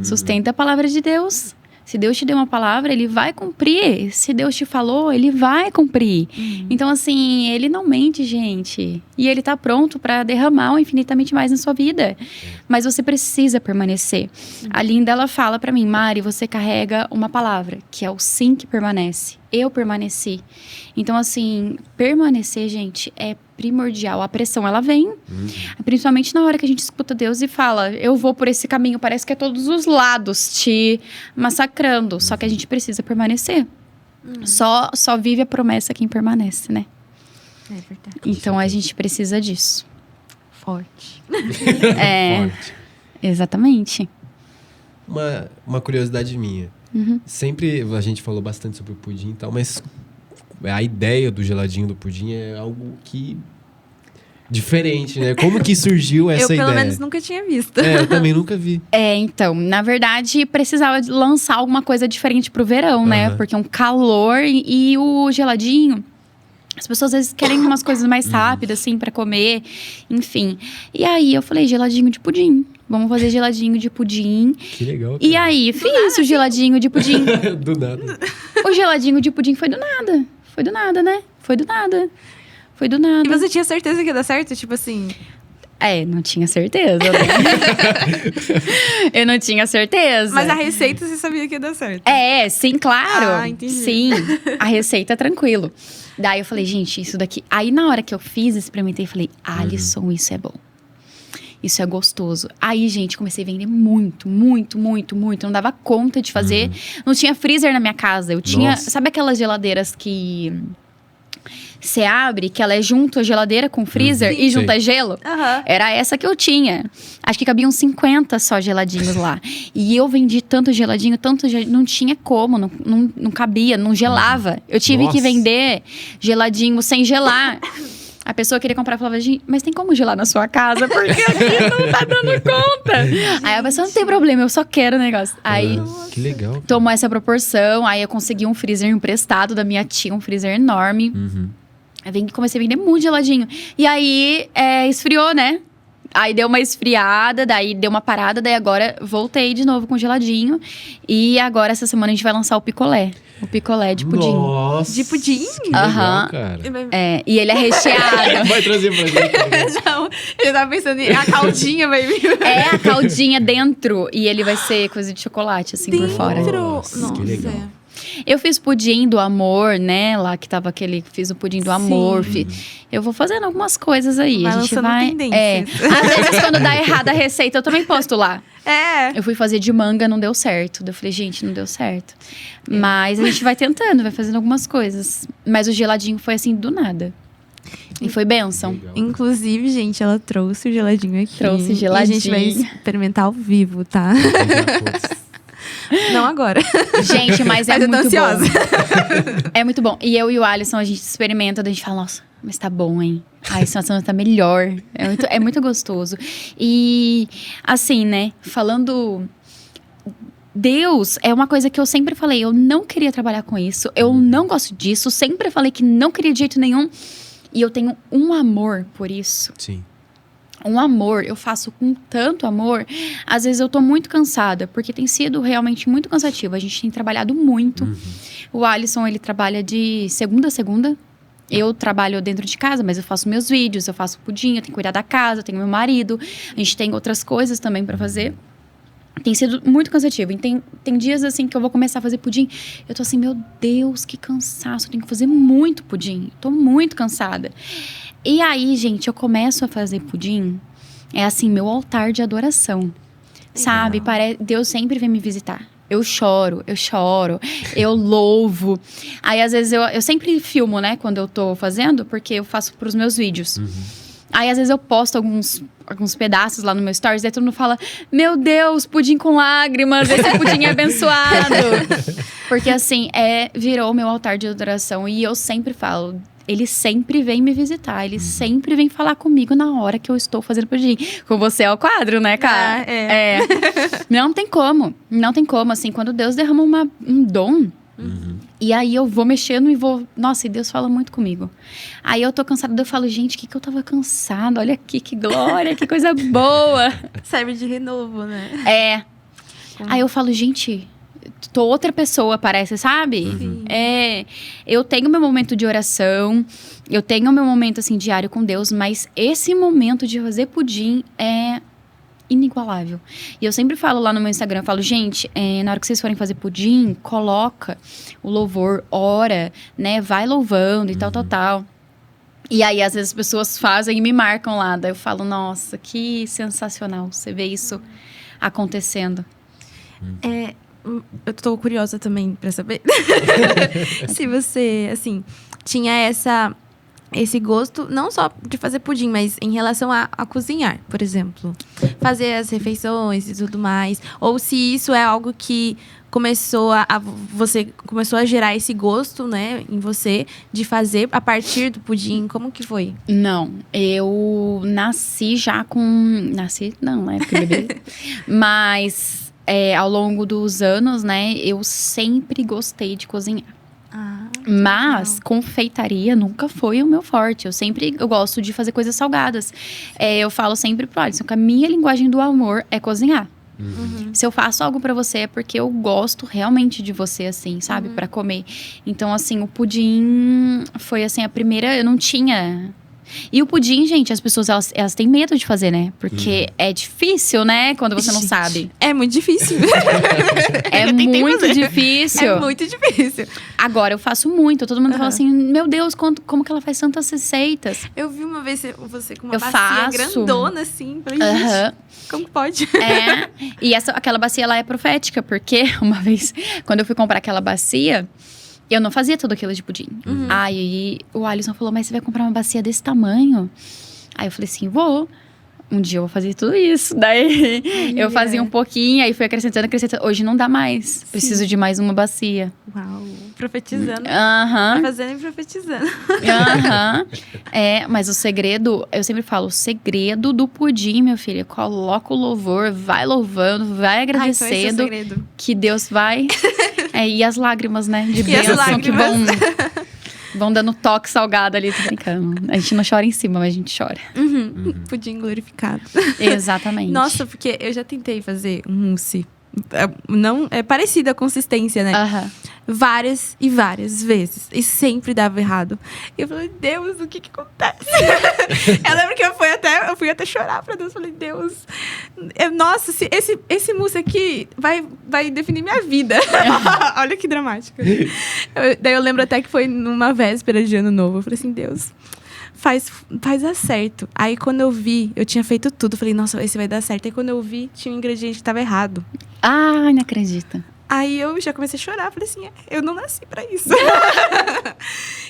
Sustenta a palavra de Deus. Se Deus te deu uma palavra, Ele vai cumprir. Se Deus te falou, Ele vai cumprir. Então, assim, Ele não mente, gente. E Ele tá pronto para derramar infinitamente mais na sua vida. Mas você precisa permanecer. A Linda, ela fala para mim, Mari, você carrega uma palavra, que é o sim que permanece. Eu permaneci. Então, assim, permanecer, gente, é primordial. A pressão, ela vem, principalmente na hora que a gente escuta Deus e fala, eu vou por esse caminho, parece que é todos os lados te massacrando. Só que a gente precisa permanecer. Só vive a promessa quem permanece, né? É verdade. Então, a gente precisa disso. Forte. Forte. Exatamente. Uma curiosidade minha. Sempre a gente falou bastante sobre o pudim e tal, mas a ideia do geladinho do pudim é algo que... diferente, né? Como que surgiu essa ideia? Eu, pelo menos, nunca tinha visto. Eu também nunca vi. Então, na verdade, precisava lançar alguma coisa diferente pro verão, né? Porque é um calor e o geladinho... As pessoas às vezes querem umas coisas mais rápidas, assim, pra comer, enfim. E aí eu falei, geladinho de pudim. Vamos fazer geladinho de pudim. Que legal, cara. E aí, fiz o geladinho de pudim. Do nada. O geladinho de pudim foi do nada. Foi do nada, né? Foi do nada. Foi do nada. E você tinha certeza que ia dar certo? Tipo assim... Não tinha certeza, né? Eu não tinha certeza. Mas a receita você sabia que ia dar certo. Sim, claro. Ah, entendi. Sim, a receita, tranquilo. Daí eu falei, gente, isso daqui... Aí na hora que eu fiz, experimentei, falei, Alisson, isso é bom. Isso é gostoso. Aí, gente, comecei a vender muito, muito, muito, muito. Não dava conta de fazer. Não tinha freezer na minha casa. Eu tinha... Nossa. Sabe aquelas geladeiras que... Você abre, que ela é junto a geladeira com o freezer e junta gelo? Era essa que eu tinha. Acho que cabiam 50 só geladinhos lá. E eu vendi tanto geladinho, não tinha como, não cabia, não gelava. Eu tive que vender geladinho sem gelar. A pessoa queria comprar e falava, gente, mas tem como gelar na sua casa? Porque aqui não tá dando conta. Aí a pessoa, não tem problema, eu só quero o negócio. Aí, que legal. Cara. tomou essa proporção. Aí eu consegui um freezer emprestado da minha tia, um freezer enorme. Aí comecei a vender muito geladinho. E aí, esfriou, né? Aí deu uma esfriada, daí deu uma parada. Daí agora, voltei de novo com geladinho. E agora, essa semana, a gente vai lançar o picolé. O picolé de pudim. Nossa! De pudim? Que legal, cara. E ele é recheado. Vai trazer pra gente. Não, eu tava pensando em a caldinha vai vir. A caldinha dentro. E ele vai ser coisa de chocolate, assim, por fora. Nossa, que legal. Eu fiz pudim do amor, né? Lá que tava fiz o pudim do amor. Eu vou fazendo algumas coisas aí. Vai a gente lançando vai. tendências. Às vezes, quando dá errada a receita, eu também posto lá. Eu fui fazer de manga, não deu certo. Eu falei, gente, não deu certo. Mas a gente vai tentando, vai fazendo algumas coisas. Mas o geladinho foi assim, do nada. E foi bênção. Legal. Inclusive, gente, ela trouxe o geladinho aqui. Trouxe geladinho. E a gente vai experimentar ao vivo, tá? Não agora. Gente, mas é eu tô muito ansiosa. bom. É muito bom. E eu e o Alisson, a gente experimenta, a gente fala, nossa, mas tá bom, hein? Ai, esse tá melhor. É muito gostoso. E, assim, né, falando... Deus é uma coisa que eu sempre falei, eu não queria trabalhar com isso, eu não gosto disso, sempre falei que não queria de jeito nenhum. E eu tenho um amor por isso. Sim. Um amor, eu faço com tanto amor. Às vezes eu tô muito cansada, porque tem sido realmente muito cansativo. A gente tem trabalhado muito. O Alisson, ele trabalha de segunda a segunda. Eu trabalho dentro de casa, mas eu faço meus vídeos, eu faço pudim, eu tenho que cuidar da casa, eu tenho meu marido. A gente tem outras coisas também pra fazer. Tem sido muito cansativo. E tem dias, assim, que eu vou começar a fazer pudim. Eu tô assim, meu Deus, que cansaço. Eu tenho que fazer muito pudim. Eu tô muito cansada. E aí, gente, eu começo a fazer pudim. É assim, meu altar de adoração. Sabe? Deus sempre vem me visitar. Eu choro, eu louvo. Aí, às vezes, eu sempre filmo, né? Quando eu tô fazendo, porque eu faço pros meus vídeos. Aí, às vezes, eu posto alguns pedaços lá no meu stories. Aí todo mundo fala, meu Deus, pudim com lágrimas. Esse pudim é abençoado. Porque, assim, virou o meu altar de adoração. E eu sempre falo... Ele sempre vem me visitar. Ele sempre vem falar comigo na hora que eu estou fazendo pudim. Com você ao quadro, né, cara? Não tem como. Não tem como. Assim, quando Deus derrama um dom... E aí eu vou mexendo e vou... Nossa, e Deus fala muito comigo. Aí eu tô cansada, eu falo, gente, que eu tava cansada? Olha aqui, que glória, que coisa boa. Serve de renovo, né? É. Aí eu falo, gente, tô outra pessoa, parece, sabe? Sim. Eu tenho meu momento de oração, eu tenho meu momento, assim, diário com Deus, mas esse momento de fazer pudim é inigualável. E eu sempre falo lá no meu Instagram, eu falo, gente, na hora que vocês forem fazer pudim, coloca o louvor, ora, né? Vai louvando e tal. E aí, às vezes, as pessoas fazem e me marcam lá. Daí eu falo, nossa, que sensacional você ver isso acontecendo. Eu tô curiosa também pra saber se você, assim, tinha esse gosto, não só de fazer pudim, mas em relação a cozinhar, por exemplo. Fazer as refeições e tudo mais. Ou se isso é algo que você começou a gerar esse gosto, né, em você, de fazer a partir do pudim. Como que foi? Não, eu nasci já com... Nasci? Não, né? Porque bebê. Mas ao longo dos anos, né, eu sempre gostei de cozinhar. Mas confeitaria nunca foi o meu forte. Eu gosto de fazer coisas salgadas. Eu falo sempre pro Alisson que a minha linguagem do amor é cozinhar. Se eu faço algo pra você é porque eu gosto realmente de você, assim, sabe? Pra comer. Então, assim, o pudim foi, assim, a primeira... Eu não tinha... E o pudim, gente, as pessoas, elas têm medo de fazer, né? Porque é difícil, né? Quando você não sabe. É muito difícil. É muito difícil. É muito difícil. Agora, eu faço muito. Todo mundo fala assim, meu Deus, como que ela faz tantas receitas? Eu vi uma vez você com uma Eu bacia faço. grandona, assim. Falei, gente, como pode? E aquela bacia lá é profética. Porque uma vez, quando eu fui comprar aquela bacia... Eu não fazia tudo aquilo de pudim. Aí o Alisson falou, mas você vai comprar uma bacia desse tamanho? Aí eu falei assim, vou. Um dia eu vou fazer tudo isso. Daí eu fazia um pouquinho, aí fui acrescentando. Hoje não dá mais. Sim. Preciso de mais uma bacia. Uau, profetizando. Tá fazendo e profetizando. Mas o segredo, eu sempre falo, o segredo do pudim, meu filho, coloca o louvor, vai louvando, vai agradecendo. Então esse é o segredo. Que Deus vai... e as lágrimas, né? De bênção que vão dando toque salgado ali, tô brincando. A gente não chora em cima, mas a gente chora. Pudim glorificado. Exatamente. Nossa, porque eu já tentei fazer um mousse. Não, é parecida a consistência, né? Várias e várias vezes. E sempre dava errado. E eu falei, Deus, o que acontece? Eu lembro que eu fui até chorar pra Deus. Falei, Deus, nossa, esse mousse aqui vai definir minha vida. Olha que dramático. Daí eu lembro até que foi numa véspera de ano novo. Eu falei assim, Deus, faz dar certo. Aí quando eu vi, eu tinha feito tudo. Falei, nossa, esse vai dar certo. Aí quando eu vi, tinha um ingrediente que tava errado. Ah, não acredito. Aí eu já comecei a chorar. Falei assim, eu não nasci pra isso.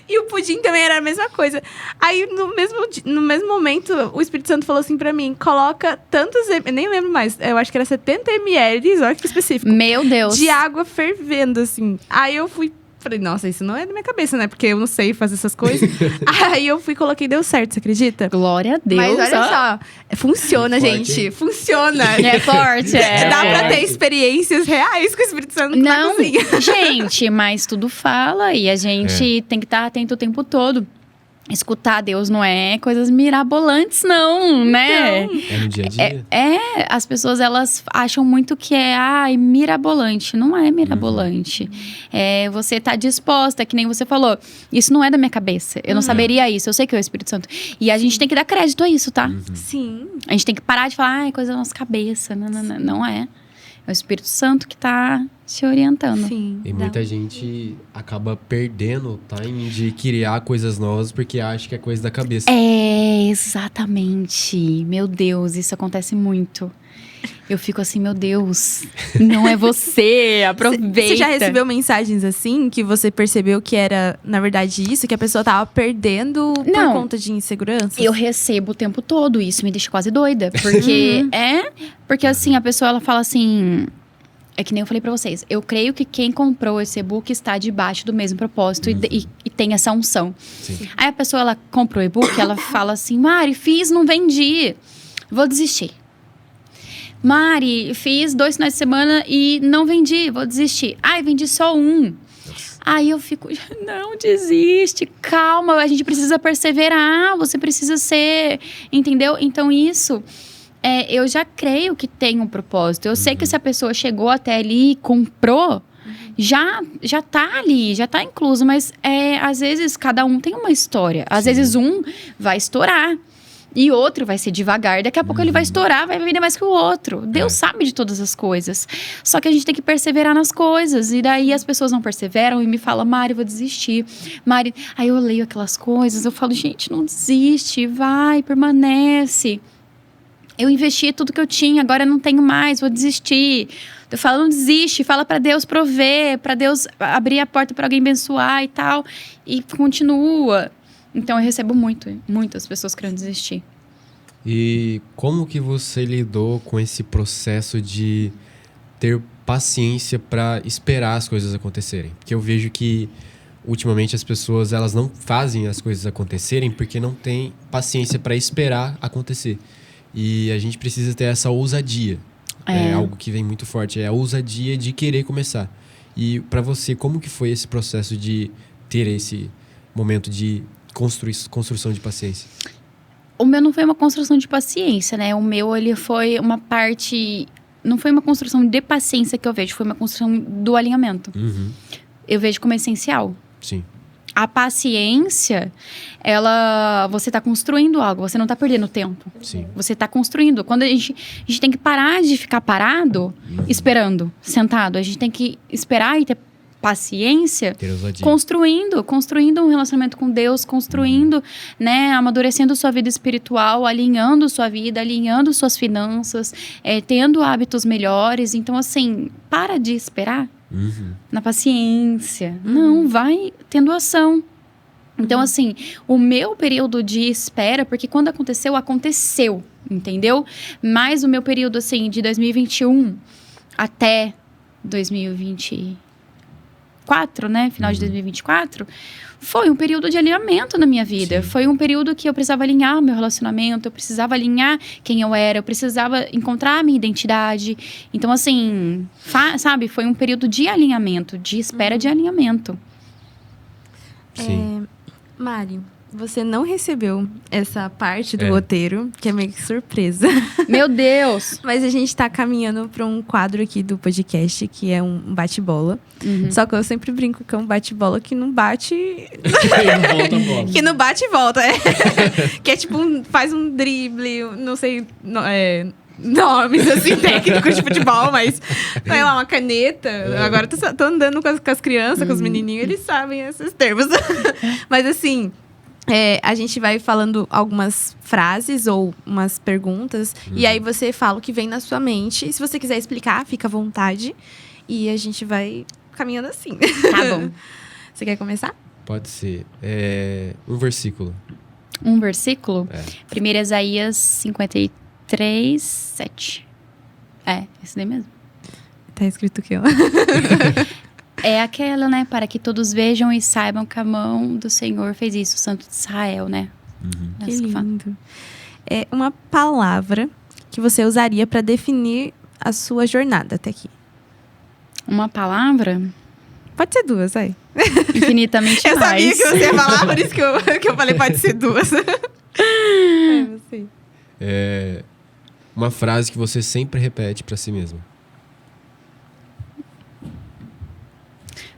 E o pudim também era a mesma coisa. Aí no mesmo momento, o Espírito Santo falou assim pra mim, coloca tantos... Eu nem lembro mais. Eu acho que era 70 ml, olha que específico. Meu Deus. De água fervendo, assim. Aí eu falei, nossa, isso não é da minha cabeça, né? Porque eu não sei fazer essas coisas. Aí eu coloquei, deu certo, você acredita? Glória a Deus. Mas olha só, funciona, gente. Funciona. É forte, Dá pra ter experiências reais com o Espírito Santo na cozinha. Gente, mas tudo fala e a gente tem que estar atento o tempo todo. Escutar Deus não é coisas mirabolantes, não, né? É no dia a dia. As pessoas, elas acham muito que é mirabolante. Não é mirabolante. Você tá disposta, que nem você falou. Isso não é da minha cabeça. Eu não saberia isso. Eu sei que é o Espírito Santo. E a gente tem que dar crédito a isso, tá? Sim. A gente tem que parar de falar, é coisa da nossa cabeça. Não é. É o Espírito Santo que tá te orientando. Sim. E muita gente acaba perdendo o timing de criar coisas novas porque acha que é coisa da cabeça. Exatamente. Meu Deus, isso acontece muito. Eu fico assim, meu Deus, não é você, aproveita. Você já recebeu mensagens assim, que você percebeu que era, na verdade, isso? Que a pessoa tava perdendo por conta de insegurança? Eu recebo o tempo todo, isso me deixa quase doida. Porque porque assim, a pessoa, ela fala assim... É que nem eu falei pra vocês. Eu creio que quem comprou esse e-book está debaixo do mesmo propósito e tem essa unção. Sim. Aí a pessoa, ela comprou o e-book, ela fala assim, Mari, não vendi. Vou desistir. Mari, fiz 2 finais de semana e não vendi, vou desistir. Ai, vendi só um. Aí eu fico, não desiste, calma, a gente precisa perseverar, você precisa ser, entendeu? Então isso, eu já creio que tem um propósito. Eu sei que se a pessoa chegou até ali e comprou, já tá ali, já tá incluso, mas às vezes cada um tem uma história. Às vezes um vai estourar. E outro vai ser devagar. Daqui a pouco ele vai estourar, vai vender mais que o outro. Deus sabe de todas as coisas. Só que a gente tem que perseverar nas coisas. E daí as pessoas não perseveram e me falam, Mari, vou desistir. Mari, aí eu leio aquelas coisas, eu falo, gente, não desiste, vai, permanece. Eu investi tudo que eu tinha, agora eu não tenho mais, vou desistir. Eu falo, não desiste, fala pra Deus prover, pra Deus abrir a porta pra alguém abençoar e tal. E continua. Então, eu recebo muitas pessoas querendo desistir. E como que você lidou com esse processo de ter paciência para esperar as coisas acontecerem? Porque eu vejo que, ultimamente, as pessoas elas não fazem as coisas acontecerem porque não têm paciência para esperar acontecer. E a gente precisa ter essa ousadia. É algo que vem muito forte. É a ousadia de querer começar. E para você, como que foi esse processo de ter esse momento de construção de paciência? O meu não foi uma construção de paciência, né? O meu, ele foi uma parte... Não foi uma construção de paciência que eu vejo, foi uma construção do alinhamento. Eu vejo como essencial. Sim. A paciência, você tá construindo algo, você não tá perdendo tempo. Sim. Você tá construindo. Quando a gente tem que parar de ficar parado, esperando, sentado. A gente tem que esperar e ter paciência, construindo um relacionamento com Deus, construindo, né, amadurecendo sua vida espiritual, alinhando sua vida, alinhando suas finanças, tendo hábitos melhores. Então, assim, para de esperar na paciência. Não, vai tendo ação. Então, assim, o meu período de espera, porque quando aconteceu, entendeu? Mas o meu período, assim, de 2021 até 2024, né? Final de 2024, foi um período de alinhamento na minha vida. Sim. Foi um período que eu precisava alinhar o meu relacionamento, eu precisava alinhar quem eu era, eu precisava encontrar a minha identidade. Então, assim, sabe? Foi um período de alinhamento, de espera de alinhamento. Sim. Mari, você não recebeu essa parte do roteiro, que é meio que surpresa. Meu Deus! Mas a gente tá caminhando pra um quadro aqui do podcast, que é um bate-bola. Só que eu sempre brinco que é um bate-bola que não bate... não volta a bola. Que não bate e volta, que é tipo, faz um drible, não sei... nomes, assim, técnicos de futebol, mas... Sei lá, uma caneta. Agora eu tô andando com as crianças, com os menininhos, eles sabem esses termos. Mas, assim... a gente vai falando algumas frases ou umas perguntas. E aí você fala o que vem na sua mente. Se você quiser explicar, fica à vontade. E a gente vai caminhando assim. Tá bom. Você quer começar? Pode ser. Um versículo. Um versículo? 1 Isaías 53, 7. Esse daí mesmo. Tá escrito aqui, ó. É aquela, né? Para que todos vejam e saibam que a mão do Senhor fez isso. O Santo de Israel, né? Que lindo. É uma palavra que você usaria para definir a sua jornada até aqui. Uma palavra? Pode ser duas, aí. Infinitamente eu mais. Eu sabia que você ia falar, por isso que eu falei pode ser duas. Você. Uma frase que você sempre repete para si mesma.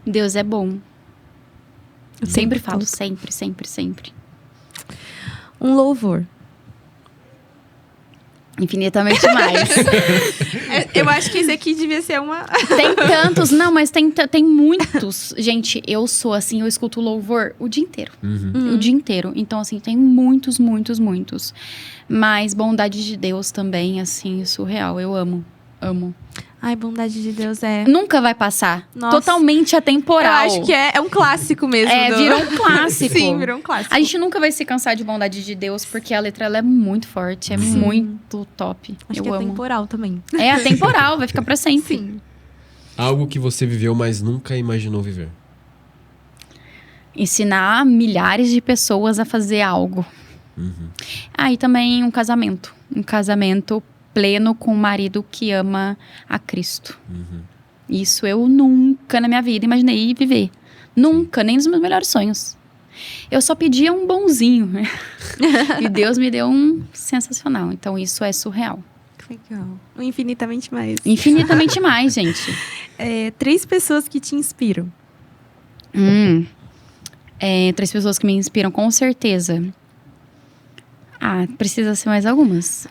Deus é bom. Eu sempre falo, sempre, sempre, sempre. Um louvor. Infinitamente mais. Eu acho que esse aqui devia ser uma... Tem tantos, não, mas tem muitos. Gente, eu sou assim, eu escuto louvor o dia inteiro. O dia inteiro. Então, assim, tem muitos, muitos, muitos. Mas bondade de Deus também, assim, surreal. Eu amo. Ai, bondade de Deus nunca vai passar. Nossa. Totalmente atemporal. Eu acho que é um clássico mesmo. Virou um clássico. Sim, virou um clássico. A gente nunca vai se cansar de bondade de Deus, porque a letra ela é muito forte, é muito top. Acho eu que amo. É atemporal também. É atemporal, vai ficar pra sempre. Sim. Algo que você viveu, mas nunca imaginou viver. Ensinar milhares de pessoas a fazer algo. E também um casamento. Um casamento pleno com um marido que ama a Cristo. Isso eu nunca na minha vida imaginei viver. Nunca, nem nos meus melhores sonhos. Eu só pedia um bonzinho, né? E Deus me deu um sensacional. Então, isso é surreal. Legal. Infinitamente mais. Infinitamente mais, gente. 3 pessoas que te inspiram. 3 pessoas que me inspiram, com certeza. Precisa ser mais algumas.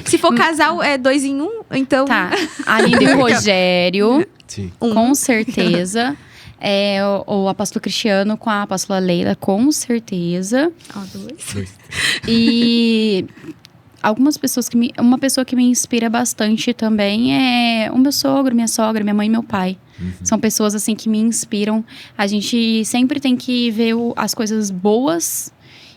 Se for casal, é 2 em 1, então... Tá. Aline e Rogério, Sim. com certeza. O apóstolo Cristiano com a apóstola Leila, com certeza. 2. E algumas pessoas uma pessoa que me inspira bastante também é o meu sogro, minha sogra, minha mãe e meu pai. São pessoas, assim, que me inspiram. A gente sempre tem que ver as coisas boas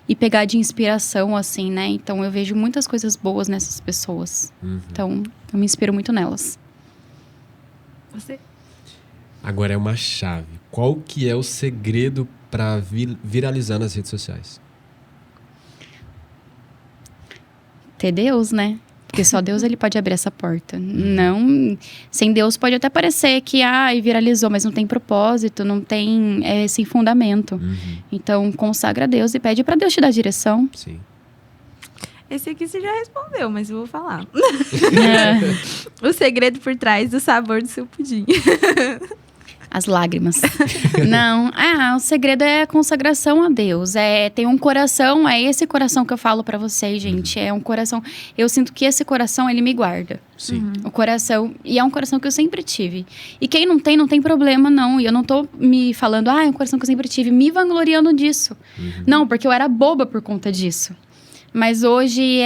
e pegar de inspiração, assim, né? Então, eu vejo muitas coisas boas nessas pessoas. Então, eu me inspiro muito nelas. Você? Agora é uma chave. Qual que é o segredo para viralizar nas redes sociais? Ter Deus, né? Porque só Deus ele pode abrir essa porta. Não, sem Deus pode até parecer que viralizou, mas não tem propósito, não tem sem fundamento. Então, consagra a Deus e pede para Deus te dar direção. Sim. Esse aqui você já respondeu, mas eu vou falar. O segredo por trás do sabor do seu pudim. As lágrimas. Não, o segredo é a consagração a Deus. Tem um coração, é esse coração que eu falo pra vocês, gente. É um coração, eu sinto que esse coração, ele me guarda. Sim. O coração, e é um coração que eu sempre tive. E quem não tem problema, não. E eu não tô me falando, é um coração que eu sempre tive, me vangloriando disso. Não, porque eu era boba por conta disso. Mas hoje,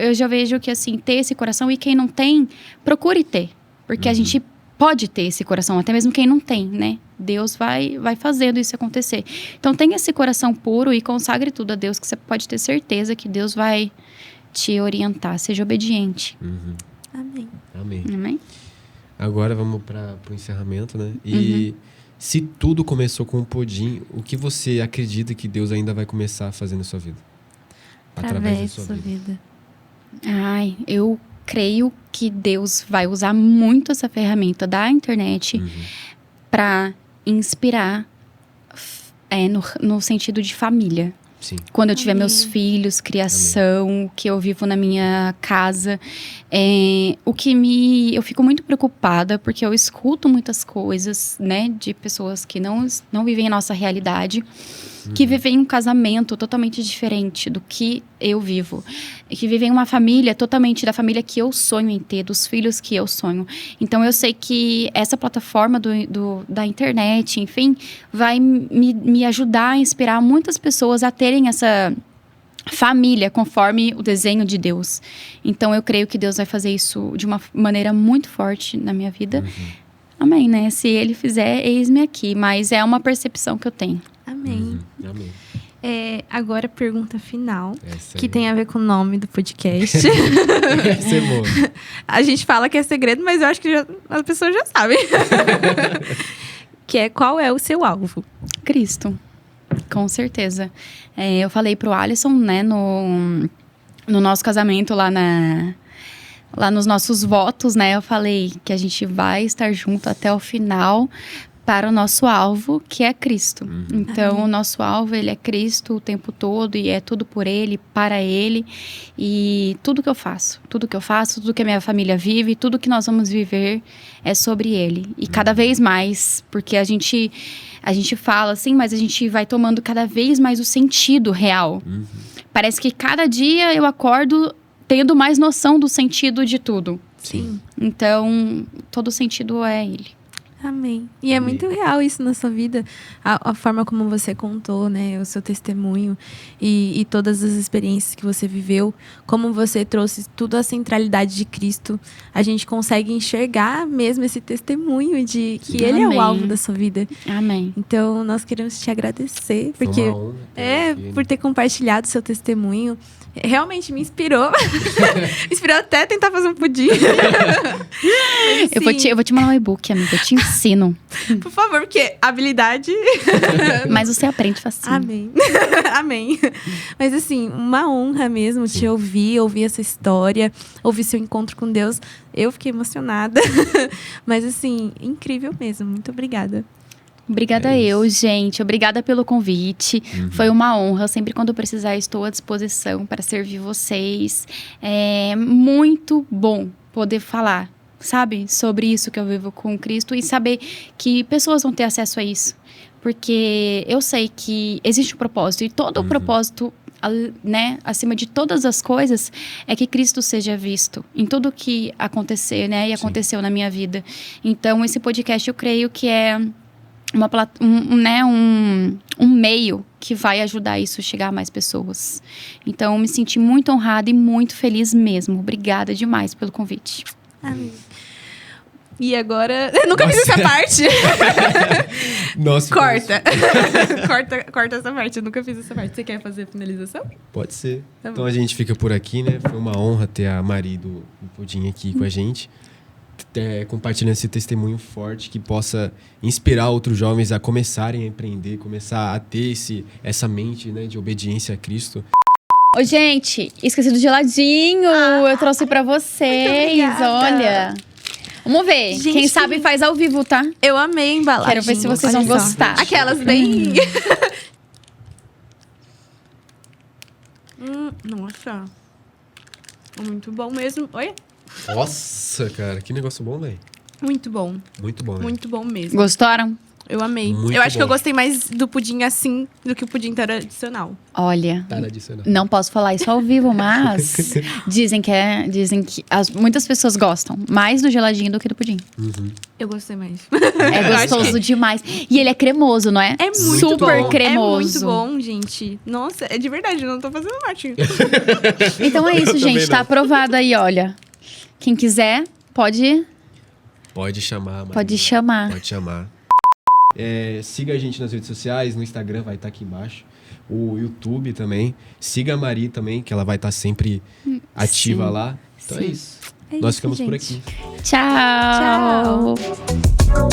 eu já vejo que, assim, ter esse coração, e quem não tem, procure ter. Porque a gente pode ter esse coração, até mesmo quem não tem, né? Deus vai fazendo isso acontecer. Então, tenha esse coração puro e consagre tudo a Deus, que você pode ter certeza que Deus vai te orientar. Seja obediente. Amém. Amém? Agora vamos para o encerramento, né? E se tudo começou com um pudim, o que você acredita que Deus ainda vai começar a fazer na sua vida? Através da sua vida. Eu creio que Deus vai usar muito essa ferramenta da internet para inspirar no sentido de família. Sim. Quando eu tiver meus filhos, criação, que eu vivo na minha casa. Eu fico muito preocupada, porque eu escuto muitas coisas, né, de pessoas que não vivem a nossa realidade, que vivem um casamento totalmente diferente do que eu vivo. E que vivem uma família totalmente da família que eu sonho em ter, dos filhos que eu sonho. Então, eu sei que essa plataforma da internet, enfim, vai me ajudar a inspirar muitas pessoas a terem essa família conforme o desenho de Deus. Então, eu creio que Deus vai fazer isso de uma maneira muito forte na minha vida. Amém, né? Se Ele fizer, eis-me aqui. Mas é uma percepção que eu tenho. Amém. Amém. Agora a pergunta final, Essa que tem a ver com o nome do podcast. Essa é boa. A gente fala que é segredo, mas eu acho que as pessoas já sabem. Que é, qual é o seu alvo? Cristo, com certeza. Eu falei pro Alisson, né, no nosso casamento lá nos nossos votos, né, eu falei que a gente vai estar junto até o final para o nosso alvo, que é Cristo. Então, o nosso alvo, ele é Cristo o tempo todo, e é tudo por Ele, para Ele. E tudo que eu faço, tudo que a minha família vive, tudo que nós vamos viver é sobre Ele. E cada vez mais, porque a gente fala assim, mas a gente vai tomando cada vez mais o sentido real. Parece que cada dia eu acordo tendo mais noção do sentido de tudo. Sim. Então, todo o sentido é Ele. Amém. E é muito real isso na sua vida. A forma como você contou, né? O seu testemunho e todas as experiências que você viveu. Como você trouxe tudo a centralidade de Cristo. A gente consegue enxergar mesmo esse testemunho de que Ele é o alvo da sua vida. Amém. Então, nós queremos te agradecer. Foi Porque uma honra por ter compartilhado o seu testemunho. Realmente me inspirou. Me inspirou até tentar fazer um pudim. Mas, Eu vou te mandar um e-book, amiga. Eu te ensino. Por favor, porque habilidade... Mas você aprende facinho. Amém. Amém. Mas assim, uma honra mesmo te ouvir essa história, ouvir seu encontro com Deus. Eu fiquei emocionada. Mas assim, incrível mesmo. Muito obrigada. Obrigada eu, gente. Obrigada pelo convite. Foi uma honra. Sempre quando eu precisar, estou à disposição para servir vocês. É muito bom poder falar, sabe? Sobre isso que eu vivo com Cristo e saber que pessoas vão ter acesso a isso. Porque eu sei que existe um propósito e todo o propósito, né, acima de todas as coisas, é que Cristo seja visto em tudo que acontecer, né, e aconteceu na minha vida. Então, esse podcast eu creio que é um meio que vai ajudar isso a chegar a mais pessoas. Então, eu me senti muito honrada e muito feliz mesmo. Obrigada demais pelo convite. Amém. E agora... Eu nunca fiz essa parte. Nossa, Corta. Corta essa parte. Eu nunca fiz essa parte. Você quer fazer a finalização? Pode ser. Tá bom. Então a gente fica por aqui, né? Foi uma honra ter a Mari do Pudim aqui com a gente. Compartilhando esse testemunho forte que possa inspirar outros jovens a começarem a empreender, começar a ter essa mente, né, de obediência a Cristo. Ô, gente, esqueci do geladinho. Eu trouxe pra vocês. Olha. Vamos ver. Gente, Quem sabe faz ao vivo, tá? Eu amei a embalagem. Quero ver se vocês Olha vão só. gostar. Aquelas bem... Nossa. Muito bom mesmo. Oi? Nossa, cara, que negócio bom, velho. Muito bom. Muito bom, né? Muito bom mesmo. Gostaram? Eu amei. Muito eu acho que eu bom. gostei mais do pudim assim do que o pudim tradicional. Olha, Tradicional. não posso falar isso ao vivo, mas dizem que muitas pessoas gostam mais do geladinho do que do pudim. Eu gostei mais. É gostoso demais. E ele é cremoso, não é? É muito super bom. cremoso. É muito bom, gente. Nossa, é de verdade, eu não tô fazendo marketing. Então é isso, Eu gente. também Tá não. aprovado aí, olha. Quem quiser, pode Chamar, Mari. Pode chamar. Pode chamar. Siga a gente nas redes sociais, no Instagram vai estar aqui embaixo. O YouTube também. Siga a Mari também, que ela vai estar sempre ativa lá. Então é Sim. isso. É Nós isso, ficamos por gente. aqui. Tchau. Tchau.